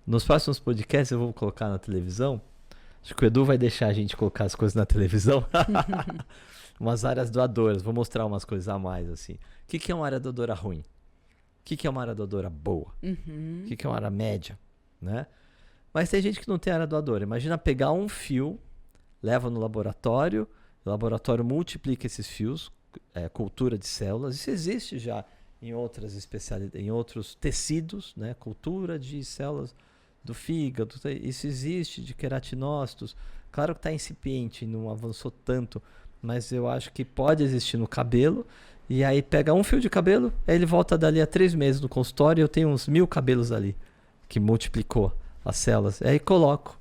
[SPEAKER 1] Nos próximos podcasts eu vou colocar na televisão. Acho que o Edu vai deixar a gente colocar as coisas na televisão. Umas áreas doadoras. Vou mostrar umas coisas a mais assim. O que é uma área doadora ruim? O que é uma área doadora boa?
[SPEAKER 2] Uhum.
[SPEAKER 1] O que é uma área média? Né? Mas tem gente que não tem área doadora. Imagina pegar um fio, leva no laboratório, o laboratório multiplica esses fios, cultura de células. Isso existe já em outras especialidades, em outros tecidos, né? Cultura de células do fígado. Isso existe de queratinócitos. Claro que está incipiente, não avançou tanto, mas eu acho que pode existir no cabelo. E aí pega um fio de cabelo, aí ele volta dali a 3 meses no consultório e eu tenho uns 1000 cabelos ali, que multiplicou as células. Aí coloco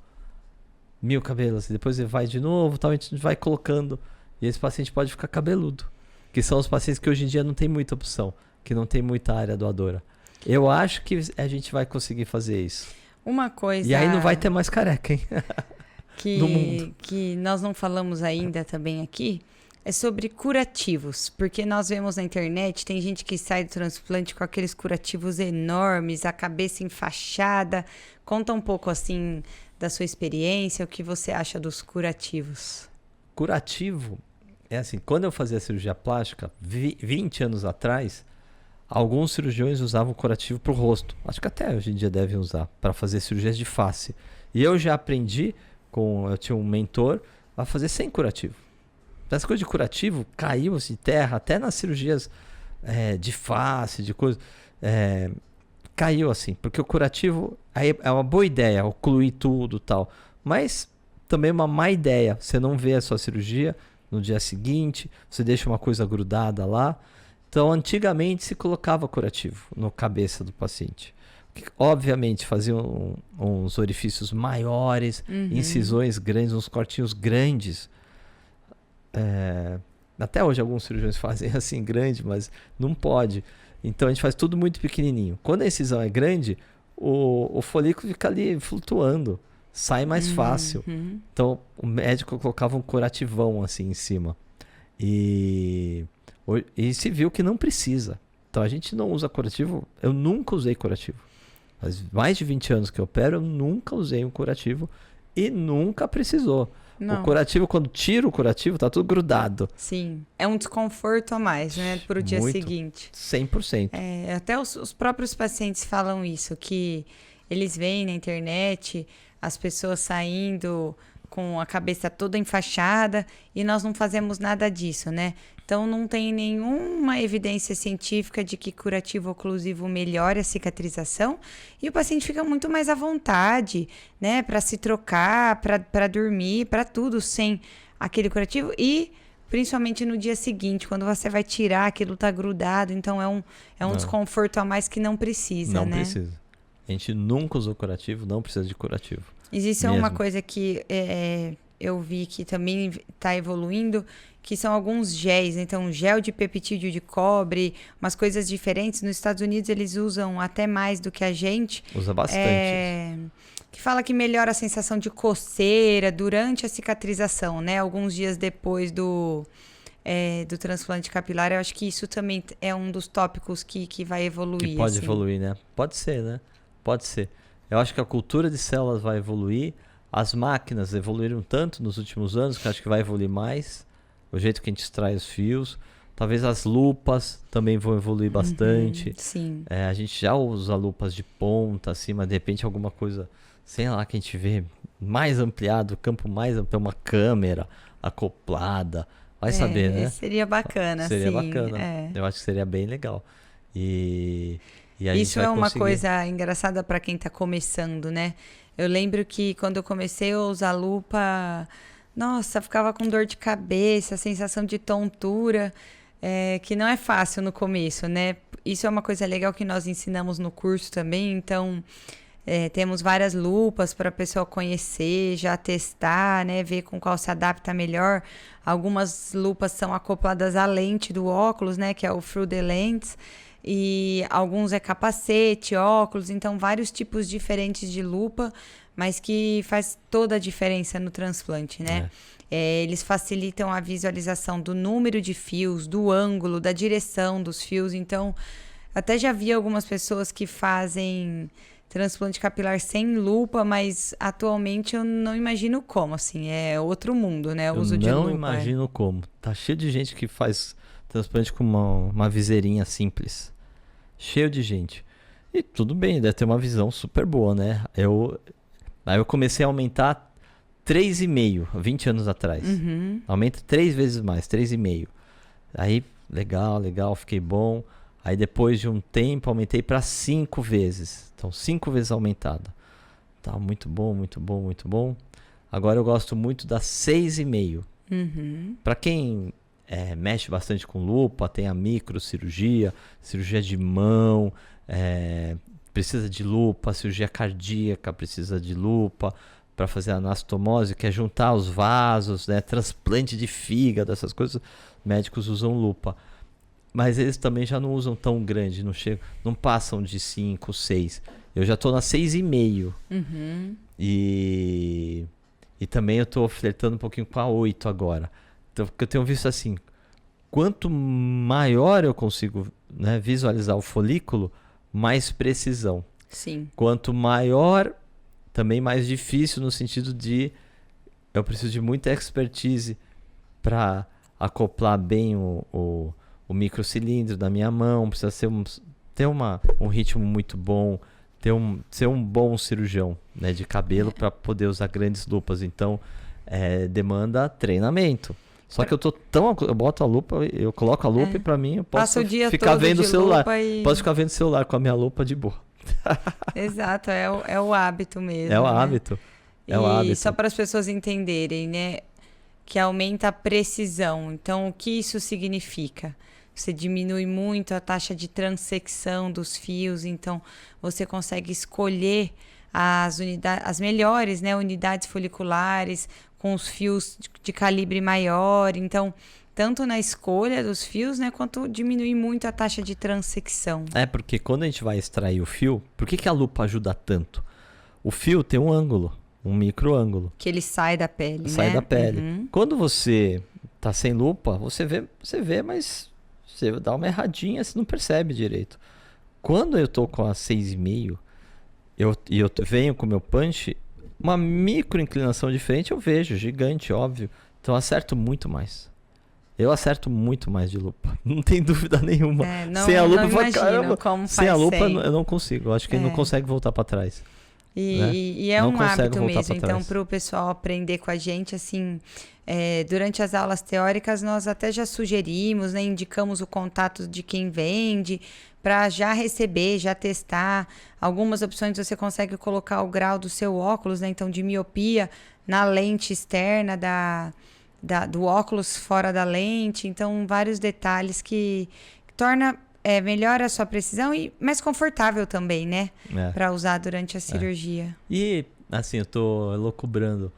[SPEAKER 1] 1000 cabelos, e depois ele vai de novo, tal, a gente vai colocando. E esse paciente pode ficar cabeludo. Que são os pacientes que hoje em dia não tem muita opção, que não tem muita área doadora. Eu acho que a gente vai conseguir fazer isso.
[SPEAKER 2] Uma coisa
[SPEAKER 1] E aí não vai ter mais careca, hein? No mundo.
[SPEAKER 2] que nós não falamos ainda também aqui é sobre curativos, porque nós vemos na internet, tem gente que sai do transplante com aqueles curativos enormes, a cabeça enfaixada. Conta um pouco assim da sua experiência, o que você acha dos curativos?
[SPEAKER 1] Curativo é assim, quando eu fazia cirurgia plástica, 20 anos atrás, alguns cirurgiões usavam curativo para o rosto. Acho que até hoje em dia devem usar, para fazer cirurgias de face. E eu já aprendi, eu tinha um mentor, a fazer sem curativo. Essa coisa de curativo caiu assim, de terra, até nas cirurgias de face, de coisa. Caiu assim, porque o curativo aí é uma boa ideia, ocluir tudo e tal. Mas também é uma má ideia. Você não vê a sua cirurgia no dia seguinte, você deixa uma coisa grudada lá. Então, antigamente se colocava curativo na cabeça do paciente. Obviamente, faziam uns orifícios maiores, incisões grandes, uns cortinhos grandes. Até hoje alguns cirurgiões fazem assim grande, mas não pode. Então a gente faz tudo muito pequenininho. Quando a incisão é grande, o folículo fica ali flutuando, sai mais fácil. Então o médico colocava um curativão assim em cima. E se viu que não precisa. Então a gente não usa curativo, eu nunca usei curativo. Faz mais de 20 anos que eu opero, eu nunca usei um curativo e nunca precisou.
[SPEAKER 2] Não.
[SPEAKER 1] O curativo, quando tira o curativo, tá tudo grudado.
[SPEAKER 2] Sim, é um desconforto a mais, né, pro dia
[SPEAKER 1] Muito.
[SPEAKER 2] seguinte.
[SPEAKER 1] 100%.
[SPEAKER 2] Até os próprios pacientes falam isso, que eles veem na internet as pessoas saindo com a cabeça toda enfaixada e nós não fazemos nada disso, né? Então não tem nenhuma evidência científica de que curativo oclusivo melhore a cicatrização e o paciente fica muito mais à vontade, né, para se trocar, para dormir, para tudo sem aquele curativo e principalmente no dia seguinte, quando você vai tirar, aquilo tá grudado, então é um desconforto a mais que não precisa,
[SPEAKER 1] Não
[SPEAKER 2] né?
[SPEAKER 1] precisa. A gente nunca usou curativo, não precisa de curativo.
[SPEAKER 2] Existe
[SPEAKER 1] Mesmo.
[SPEAKER 2] uma coisa que eu vi que também está evoluindo, que são alguns géis. Então, gel de peptídeo de cobre, umas coisas diferentes. Nos Estados Unidos, eles usam até mais do que a gente.
[SPEAKER 1] Usa bastante.
[SPEAKER 2] Que fala que melhora a sensação de coceira durante a cicatrização, né? Alguns dias depois do transplante capilar. Eu acho que isso também é um dos tópicos que vai evoluir.
[SPEAKER 1] Que pode
[SPEAKER 2] assim.
[SPEAKER 1] evoluir, né? Pode ser, né? Pode ser. Eu acho que a cultura de células vai evoluir. As máquinas evoluíram tanto nos últimos anos que eu acho que vai evoluir mais. O jeito que a gente extrai os fios. Talvez as lupas também vão evoluir bastante.
[SPEAKER 2] Sim.
[SPEAKER 1] A gente já usa lupas de ponta, assim, mas de repente alguma coisa, sei lá, que a gente vê mais ampliado, o campo mais ampliado, uma câmera acoplada. Vai saber, né?
[SPEAKER 2] Seria bacana,
[SPEAKER 1] Seria
[SPEAKER 2] sim.
[SPEAKER 1] bacana. Eu acho que seria bem legal. E a
[SPEAKER 2] Isso
[SPEAKER 1] gente vai
[SPEAKER 2] é uma
[SPEAKER 1] conseguir.
[SPEAKER 2] coisa engraçada para quem está começando, né? Eu lembro que quando eu comecei a usar lupa, nossa, ficava com dor de cabeça, sensação de tontura, que não é fácil no começo, né? Isso é uma coisa legal que nós ensinamos no curso também, então temos várias lupas para a pessoa conhecer, já testar, né? Ver com qual se adapta melhor. Algumas lupas são acopladas à lente do óculos, né? Que é o Through the Lens. E alguns é capacete, óculos, então vários tipos diferentes de lupa, mas que faz toda a diferença no transplante, né? Eles facilitam a visualização do número de fios, do ângulo, da direção dos fios, então até já vi algumas pessoas que fazem transplante capilar sem lupa, mas atualmente eu não imagino como, assim, é outro mundo, né? O uso de lupa.
[SPEAKER 1] Eu não imagino como. Tá cheio de gente que faz transplante com uma viseirinha simples. Cheio de gente. E tudo bem, deve ter uma visão super boa, né? Aí eu comecei a aumentar 3,5, 20 anos atrás. Aumenta 3 vezes mais, 3,5. Aí, legal, fiquei bom. Aí depois de um tempo, aumentei para 5 vezes. Então, 5 vezes aumentada. Tá, muito bom. Agora eu gosto muito da 6,5. Para quem mexe bastante com lupa, tem a microcirurgia, cirurgia de mão, precisa de lupa, cirurgia cardíaca precisa de lupa para fazer anastomose, que é juntar os vasos, né, transplante de fígado, essas coisas, médicos usam lupa. Mas eles também já não usam tão grande, não passam de 5, 6. Eu já estou na 6,5. E também eu estou flertando um pouquinho com a 8 agora. Então, porque eu tenho visto assim, quanto maior eu consigo, né, visualizar o folículo, mais precisão.
[SPEAKER 2] Sim.
[SPEAKER 1] Quanto maior, também mais difícil no sentido de eu preciso de muita expertise para acoplar bem o microcilindro da minha mão, precisa ter um ritmo muito bom, ser um bom cirurgião, né, de cabelo para poder usar grandes lupas. Então, demanda treinamento. Só que eu boto a lupa, eu coloco a lupa e pra mim eu posso ficar vendo o celular. Posso ficar vendo o celular com a minha lupa de boa.
[SPEAKER 2] Exato, é o hábito mesmo.
[SPEAKER 1] É o
[SPEAKER 2] né?
[SPEAKER 1] hábito.
[SPEAKER 2] E só para as pessoas entenderem, né? Que aumenta a precisão. Então, o que isso significa? Você diminui muito a taxa de transecção dos fios, então você consegue escolher as melhores, né, unidades foliculares com os fios de calibre maior. Então, tanto na escolha dos fios, né, quanto diminui muito a taxa de transecção.
[SPEAKER 1] Porque quando a gente vai extrair o fio, por que a lupa ajuda tanto? O fio tem um ângulo, um micro-ângulo.
[SPEAKER 2] Que ele sai da pele,
[SPEAKER 1] Sai da pele. Quando você tá sem lupa, você vê, mas você dá uma erradinha, você não percebe direito. Quando eu tô com a 6,5 e eu venho com o meu punch, uma micro inclinação diferente eu vejo, gigante, óbvio. Então eu acerto muito mais. Eu acerto muito mais de lupa. Não tem dúvida nenhuma. Sem a lupa, caramba, sem a lupa eu não consigo. Eu acho que ele não consegue voltar para trás.
[SPEAKER 2] E é um hábito mesmo. Então, para o pessoal aprender com a gente, assim, durante as aulas teóricas, nós até já sugerimos, né, indicamos o contato de quem vende, para já receber, já testar. Algumas opções você consegue colocar o grau do seu óculos, né, então de miopia, na lente externa do óculos fora da lente. Então, vários detalhes que torna... melhora a sua precisão e mais confortável também, né? Para usar durante a cirurgia.
[SPEAKER 1] E, assim, eu tô elucubrando.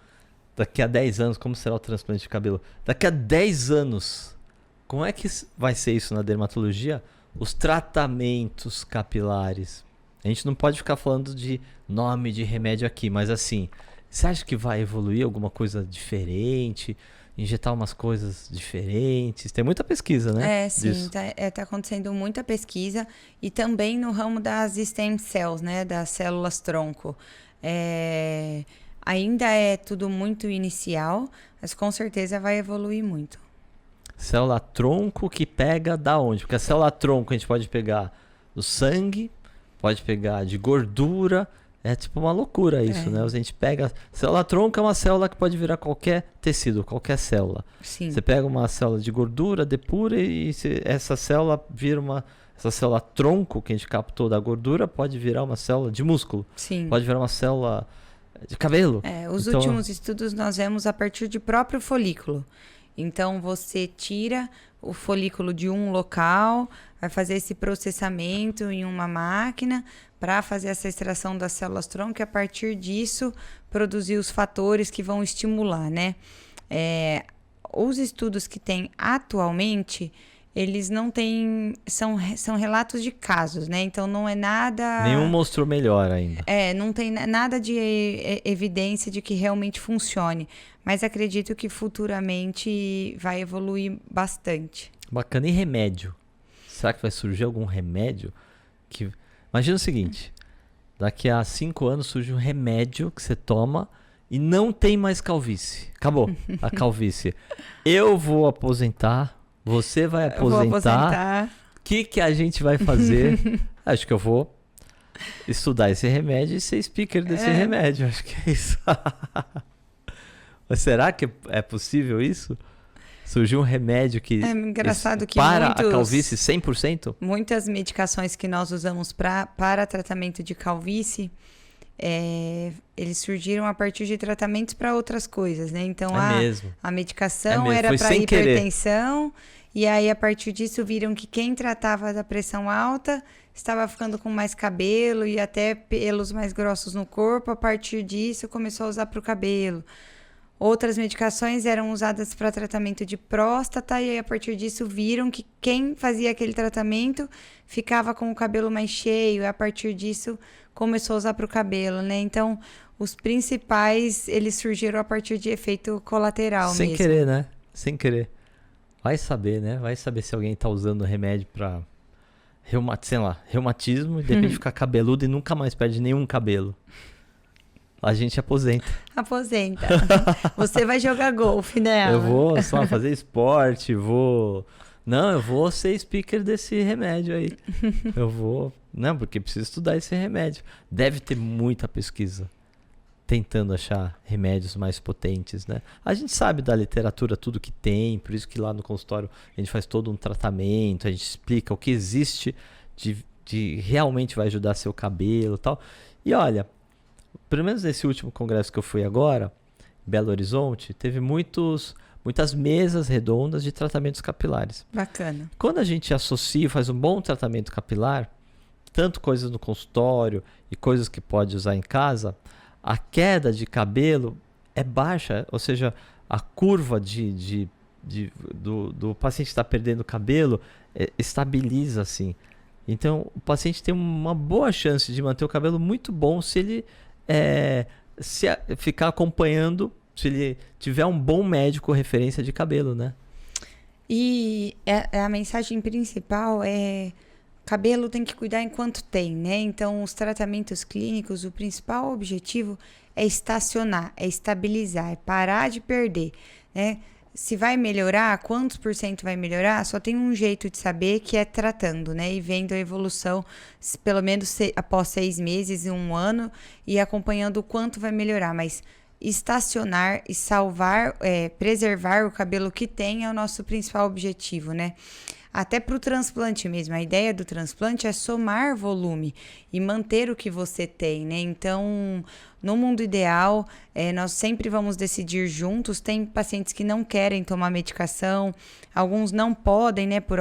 [SPEAKER 1] Daqui a 10 anos, como será o transplante de cabelo? Daqui a 10 anos, como é que vai ser isso na dermatologia? Os tratamentos capilares. A gente não pode ficar falando de nome de remédio aqui, mas assim, você acha que vai evoluir alguma coisa diferente? Injetar umas coisas diferentes. Tem muita pesquisa, né?
[SPEAKER 2] Sim. Tá acontecendo muita pesquisa. E também no ramo das stem cells, né? Das células tronco. Ainda é tudo muito inicial, mas com certeza vai evoluir muito.
[SPEAKER 1] Célula tronco que pega da onde? Porque a célula tronco a gente pode pegar do sangue, pode pegar de gordura. É tipo uma loucura isso, né? A gente pega... Célula tronco é uma célula que pode virar qualquer tecido, qualquer célula.
[SPEAKER 2] Sim.
[SPEAKER 1] Você pega uma célula de gordura, depura e essa célula vira uma... Essa célula tronco que a gente captou da gordura pode virar uma célula de músculo.
[SPEAKER 2] Sim.
[SPEAKER 1] Pode virar uma célula de cabelo.
[SPEAKER 2] Os últimos estudos nós vemos a partir de próprio folículo. Então, você tira o folículo de um local, vai fazer esse processamento em uma máquina para fazer essa extração das células tronco e a partir disso produzir os fatores que vão estimular, né? Os estudos que tem atualmente, eles não têm... São relatos de casos, né? Então, não é nada...
[SPEAKER 1] Nenhum mostrou melhor ainda.
[SPEAKER 2] Não tem nada de evidência de que realmente funcione. Mas acredito que futuramente vai evoluir bastante.
[SPEAKER 1] Bacana. E remédio? Será que vai surgir algum remédio que... Imagina o seguinte, daqui a 5 anos surge um remédio que você toma e não tem mais calvície. Acabou a calvície. Eu vou aposentar, você vai aposentar. O que a gente vai fazer? Acho que eu vou estudar esse remédio e ser speaker desse remédio. Acho que é isso. Mas será que é possível isso? Surgiu um remédio que
[SPEAKER 2] engraçado que
[SPEAKER 1] para a calvície 100%?
[SPEAKER 2] Muitas medicações que nós usamos para tratamento de calvície, eles surgiram a partir de tratamentos para outras coisas, né? Então, a medicação era para hipertensão, e aí a partir disso viram que quem tratava da pressão alta estava ficando com mais cabelo e até pelos mais grossos no corpo. A partir disso começou a usar para o cabelo. Outras medicações eram usadas para tratamento de próstata e aí, a partir disso viram que quem fazia aquele tratamento ficava com o cabelo mais cheio e a partir disso começou a usar para o cabelo, né? Então, os principais, eles surgiram a partir de efeito colateral mesmo.
[SPEAKER 1] Sem querer, né? Sem querer. Vai saber, né? Vai saber se alguém tá usando remédio para reumatismo e de repente ficar cabeludo e nunca mais perde nenhum cabelo. A gente aposenta.
[SPEAKER 2] Aposenta. Você vai jogar golfe, né?
[SPEAKER 1] Eu vou só fazer esporte, Não, eu vou ser speaker desse remédio aí. Eu vou... Não, porque preciso estudar esse remédio. Deve ter muita pesquisa tentando achar remédios mais potentes, né? A gente sabe da literatura tudo que tem, por isso que lá no consultório a gente faz todo um tratamento, a gente explica o que existe de realmente vai ajudar seu cabelo e tal. E olha... Pelo menos nesse último congresso que eu fui agora, em Belo Horizonte, teve muitas mesas redondas de tratamentos capilares.
[SPEAKER 2] Bacana.
[SPEAKER 1] Quando a gente associa e faz um bom tratamento capilar, tanto coisas no consultório e coisas que pode usar em casa, a queda de cabelo é baixa, ou seja, a curva do paciente que está perdendo cabelo estabiliza assim. Então, o paciente tem uma boa chance de manter o cabelo muito bom se ele ficar acompanhando, se ele tiver um bom médico referência de cabelo, né?
[SPEAKER 2] E a mensagem principal é: cabelo tem que cuidar enquanto tem, né? Então, os tratamentos clínicos, o principal objetivo é estacionar, é estabilizar, é parar de perder, né? Se vai melhorar, quantos por cento vai melhorar? Só tem um jeito de saber, que é tratando, né? E vendo a evolução, pelo menos após 6 meses, 1 ano, e acompanhando o quanto vai melhorar. Mas estacionar e salvar, preservar o cabelo que tem é o nosso principal objetivo, né? Até para o transplante mesmo. A ideia do transplante é somar volume e manter o que você tem, né? Então, no mundo ideal, nós sempre vamos decidir juntos. Tem pacientes que não querem tomar medicação, alguns não podem, né? Por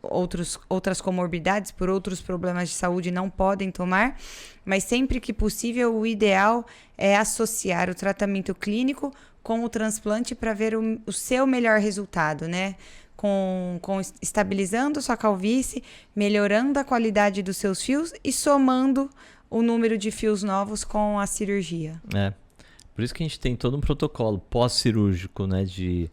[SPEAKER 2] outras comorbidades, por outros problemas de saúde, não podem tomar. Mas sempre que possível, o ideal é associar o tratamento clínico com o transplante para ver o seu melhor resultado, né? Estabilizando sua calvície, melhorando a qualidade dos seus fios e somando o número de fios novos com a cirurgia.
[SPEAKER 1] Por isso que a gente tem todo um protocolo pós-cirúrgico, né, de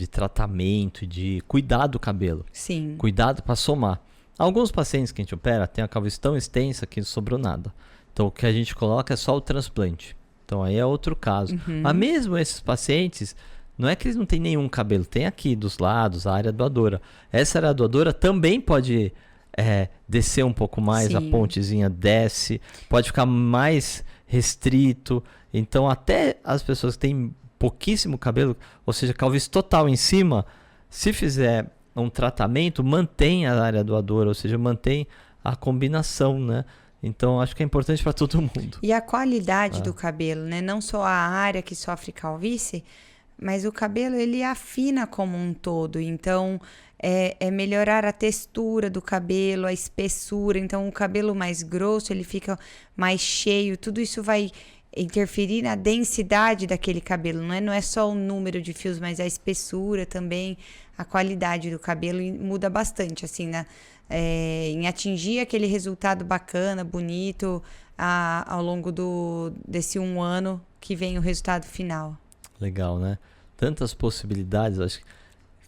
[SPEAKER 1] tratamento, de cuidar do cabelo.
[SPEAKER 2] Sim.
[SPEAKER 1] Cuidado para somar. Alguns pacientes que a gente opera têm a calvície tão extensa que não sobrou nada. Então o que a gente coloca é só o transplante. Então aí é outro caso. Mas mesmo esses pacientes, não é que eles não têm nenhum cabelo, tem aqui dos lados, a área doadora. Essa área doadora também pode descer um pouco mais,
[SPEAKER 2] Sim.
[SPEAKER 1] A pontezinha desce, pode ficar mais restrito. Então até as pessoas que têm pouquíssimo cabelo, ou seja, calvície total em cima, se fizer um tratamento, mantém a área doadora, ou seja, mantém a combinação, né? Então, acho que é importante para todo mundo.
[SPEAKER 2] E a qualidade do cabelo, né? Não só a área que sofre calvície, mas o cabelo, ele afina como um todo. Então, é melhorar a textura do cabelo, a espessura. Então, o cabelo mais grosso, ele fica mais cheio. Tudo isso vai interferir na densidade daquele cabelo. Não é só o número de fios, mas a espessura também, a qualidade do cabelo muda bastante, assim, né? Em atingir aquele resultado bacana, bonito, ao longo desse 1 ano que vem o resultado final.
[SPEAKER 1] Legal, né? Tantas possibilidades, acho que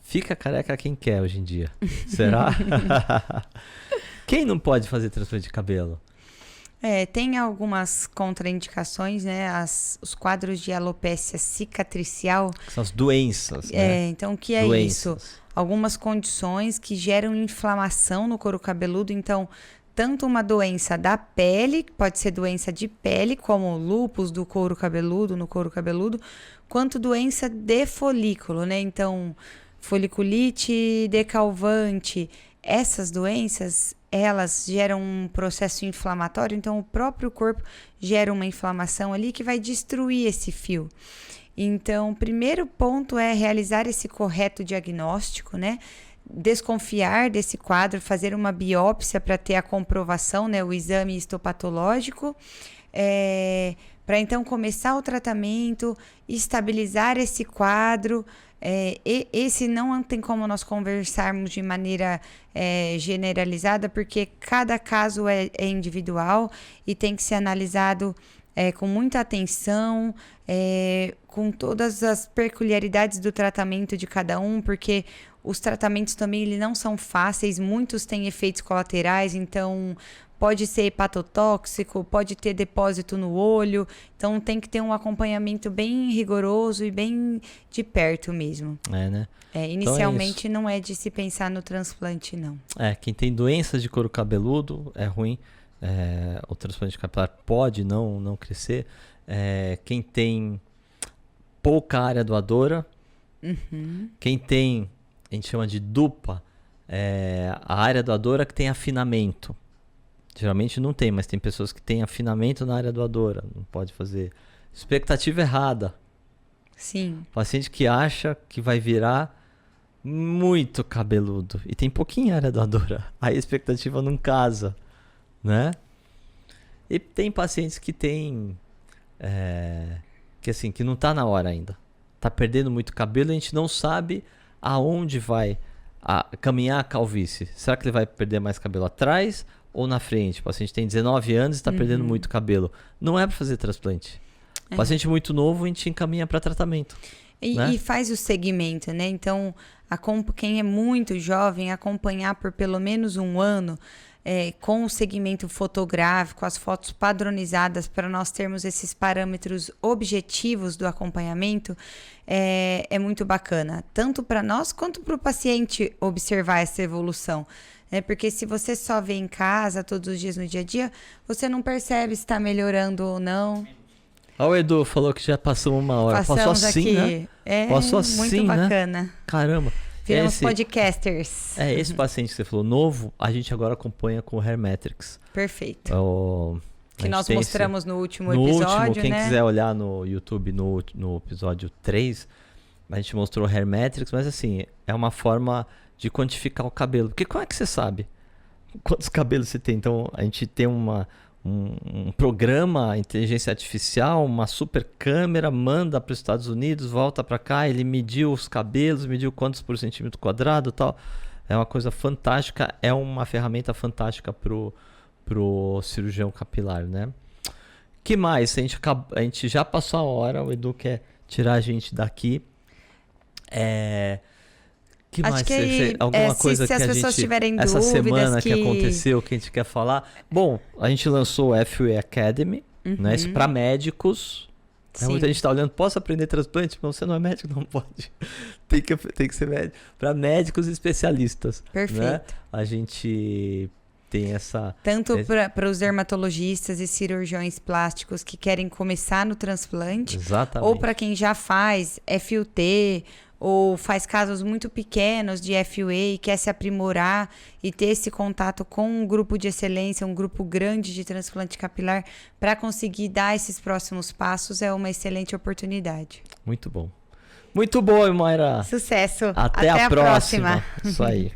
[SPEAKER 1] fica careca quem quer hoje em dia. Será? Quem não pode fazer transplante de cabelo?
[SPEAKER 2] Tem algumas contraindicações, né? Os quadros de alopécia cicatricial.
[SPEAKER 1] São as doenças, né?
[SPEAKER 2] Então, o que é isso? Algumas condições que geram inflamação no couro cabeludo. Então, tanto uma doença da pele, pode ser doença de pele, como lúpus do couro cabeludo, no couro cabeludo, quanto doença de folículo, né? Então, foliculite decalvante, essas doenças, elas geram um processo inflamatório, então o próprio corpo gera uma inflamação ali que vai destruir esse fio. Então, o primeiro ponto é realizar esse correto diagnóstico, né? Desconfiar desse quadro, fazer uma biópsia para ter a comprovação, né? O exame histopatológico, para então começar o tratamento, estabilizar esse quadro. Esse não tem como nós conversarmos de maneira generalizada, porque cada caso é individual e tem que ser analisado com muita atenção, com todas as peculiaridades do tratamento de cada um, porque os tratamentos também eles não são fáceis, muitos têm efeitos colaterais, então pode ser hepatotóxico, pode ter depósito no olho, então tem que ter um acompanhamento bem rigoroso e bem de perto mesmo.
[SPEAKER 1] Né?
[SPEAKER 2] Inicialmente então não é de se pensar no transplante, não.
[SPEAKER 1] Quem tem doenças de couro cabeludo é ruim, o transplante capilar pode não crescer. Quem tem pouca área doadora, quem tem, a gente chama de DUPA, a área doadora que tem afinamento. Geralmente não tem, mas tem pessoas que têm afinamento na área doadora. Não pode fazer. Expectativa errada.
[SPEAKER 2] Sim.
[SPEAKER 1] Paciente que acha que vai virar muito cabeludo e tem pouquinha área doadora. Aí a expectativa não casa, né? E tem pacientes que tem que não tá na hora ainda. Tá perdendo muito cabelo e a gente não sabe aonde vai caminhar a calvície. Será que ele vai perder mais cabelo atrás ou na frente? O paciente tem 19 anos e está perdendo muito cabelo. Não é para fazer transplante. Paciente muito novo, a gente encaminha para tratamento. né?
[SPEAKER 2] E faz o segmento, né? Então, quem é muito jovem, acompanhar por pelo menos um ano com o segmento fotográfico, as fotos padronizadas, para nós termos esses parâmetros objetivos do acompanhamento, é muito bacana. Tanto para nós, quanto para o paciente observar essa evolução. Porque se você só vê em casa, todos os dias no dia a dia, você não percebe se está melhorando ou não.
[SPEAKER 1] Ó, o Edu falou que já passou 1 hora. Passou assim,
[SPEAKER 2] aqui.
[SPEAKER 1] Né? Passou assim,
[SPEAKER 2] muito bacana.
[SPEAKER 1] Né? Caramba.
[SPEAKER 2] Viramos podcasters.
[SPEAKER 1] Esse paciente que você falou, novo, a gente agora acompanha com o Hairmetrics.
[SPEAKER 2] Perfeito.
[SPEAKER 1] Que
[SPEAKER 2] nós mostramos no último episódio,
[SPEAKER 1] quem
[SPEAKER 2] né?
[SPEAKER 1] quiser olhar no YouTube, no episódio 3, a gente mostrou o Hairmetrics, mas assim, é uma forma de quantificar o cabelo. Porque como é que você sabe quantos cabelos você tem? Então, a gente tem um programa, inteligência artificial, uma super câmera, manda para os Estados Unidos, volta para cá, ele mediu os cabelos, mediu quantos por centímetro quadrado e tal. É uma coisa fantástica, é uma ferramenta fantástica pro cirurgião capilar, né? Que mais? A gente já passou a hora, o Edu quer tirar a gente daqui. Que
[SPEAKER 2] Acho
[SPEAKER 1] mais?
[SPEAKER 2] Que
[SPEAKER 1] alguma coisa
[SPEAKER 2] se as pessoas tiverem
[SPEAKER 1] essa
[SPEAKER 2] dúvidas
[SPEAKER 1] semana que aconteceu, que a gente quer falar? Bom, a gente lançou o FUE Academy, né? Isso para médicos. Muita gente está olhando, posso aprender transplante? Mas você não é médico, não pode. tem que ser médico. Para médicos e especialistas.
[SPEAKER 2] Perfeito.
[SPEAKER 1] Né? A gente tem essa...
[SPEAKER 2] Tanto para os dermatologistas e cirurgiões plásticos que querem começar no transplante.
[SPEAKER 1] Exatamente.
[SPEAKER 2] Ou para quem já faz FUT ou faz casos muito pequenos de FUE e quer se aprimorar e ter esse contato com um grupo de excelência, um grupo grande de transplante capilar, para conseguir dar esses próximos passos, é uma excelente oportunidade.
[SPEAKER 1] Muito bom. Muito bom, Mayra.
[SPEAKER 2] Sucesso.
[SPEAKER 1] Até a próxima. Isso aí.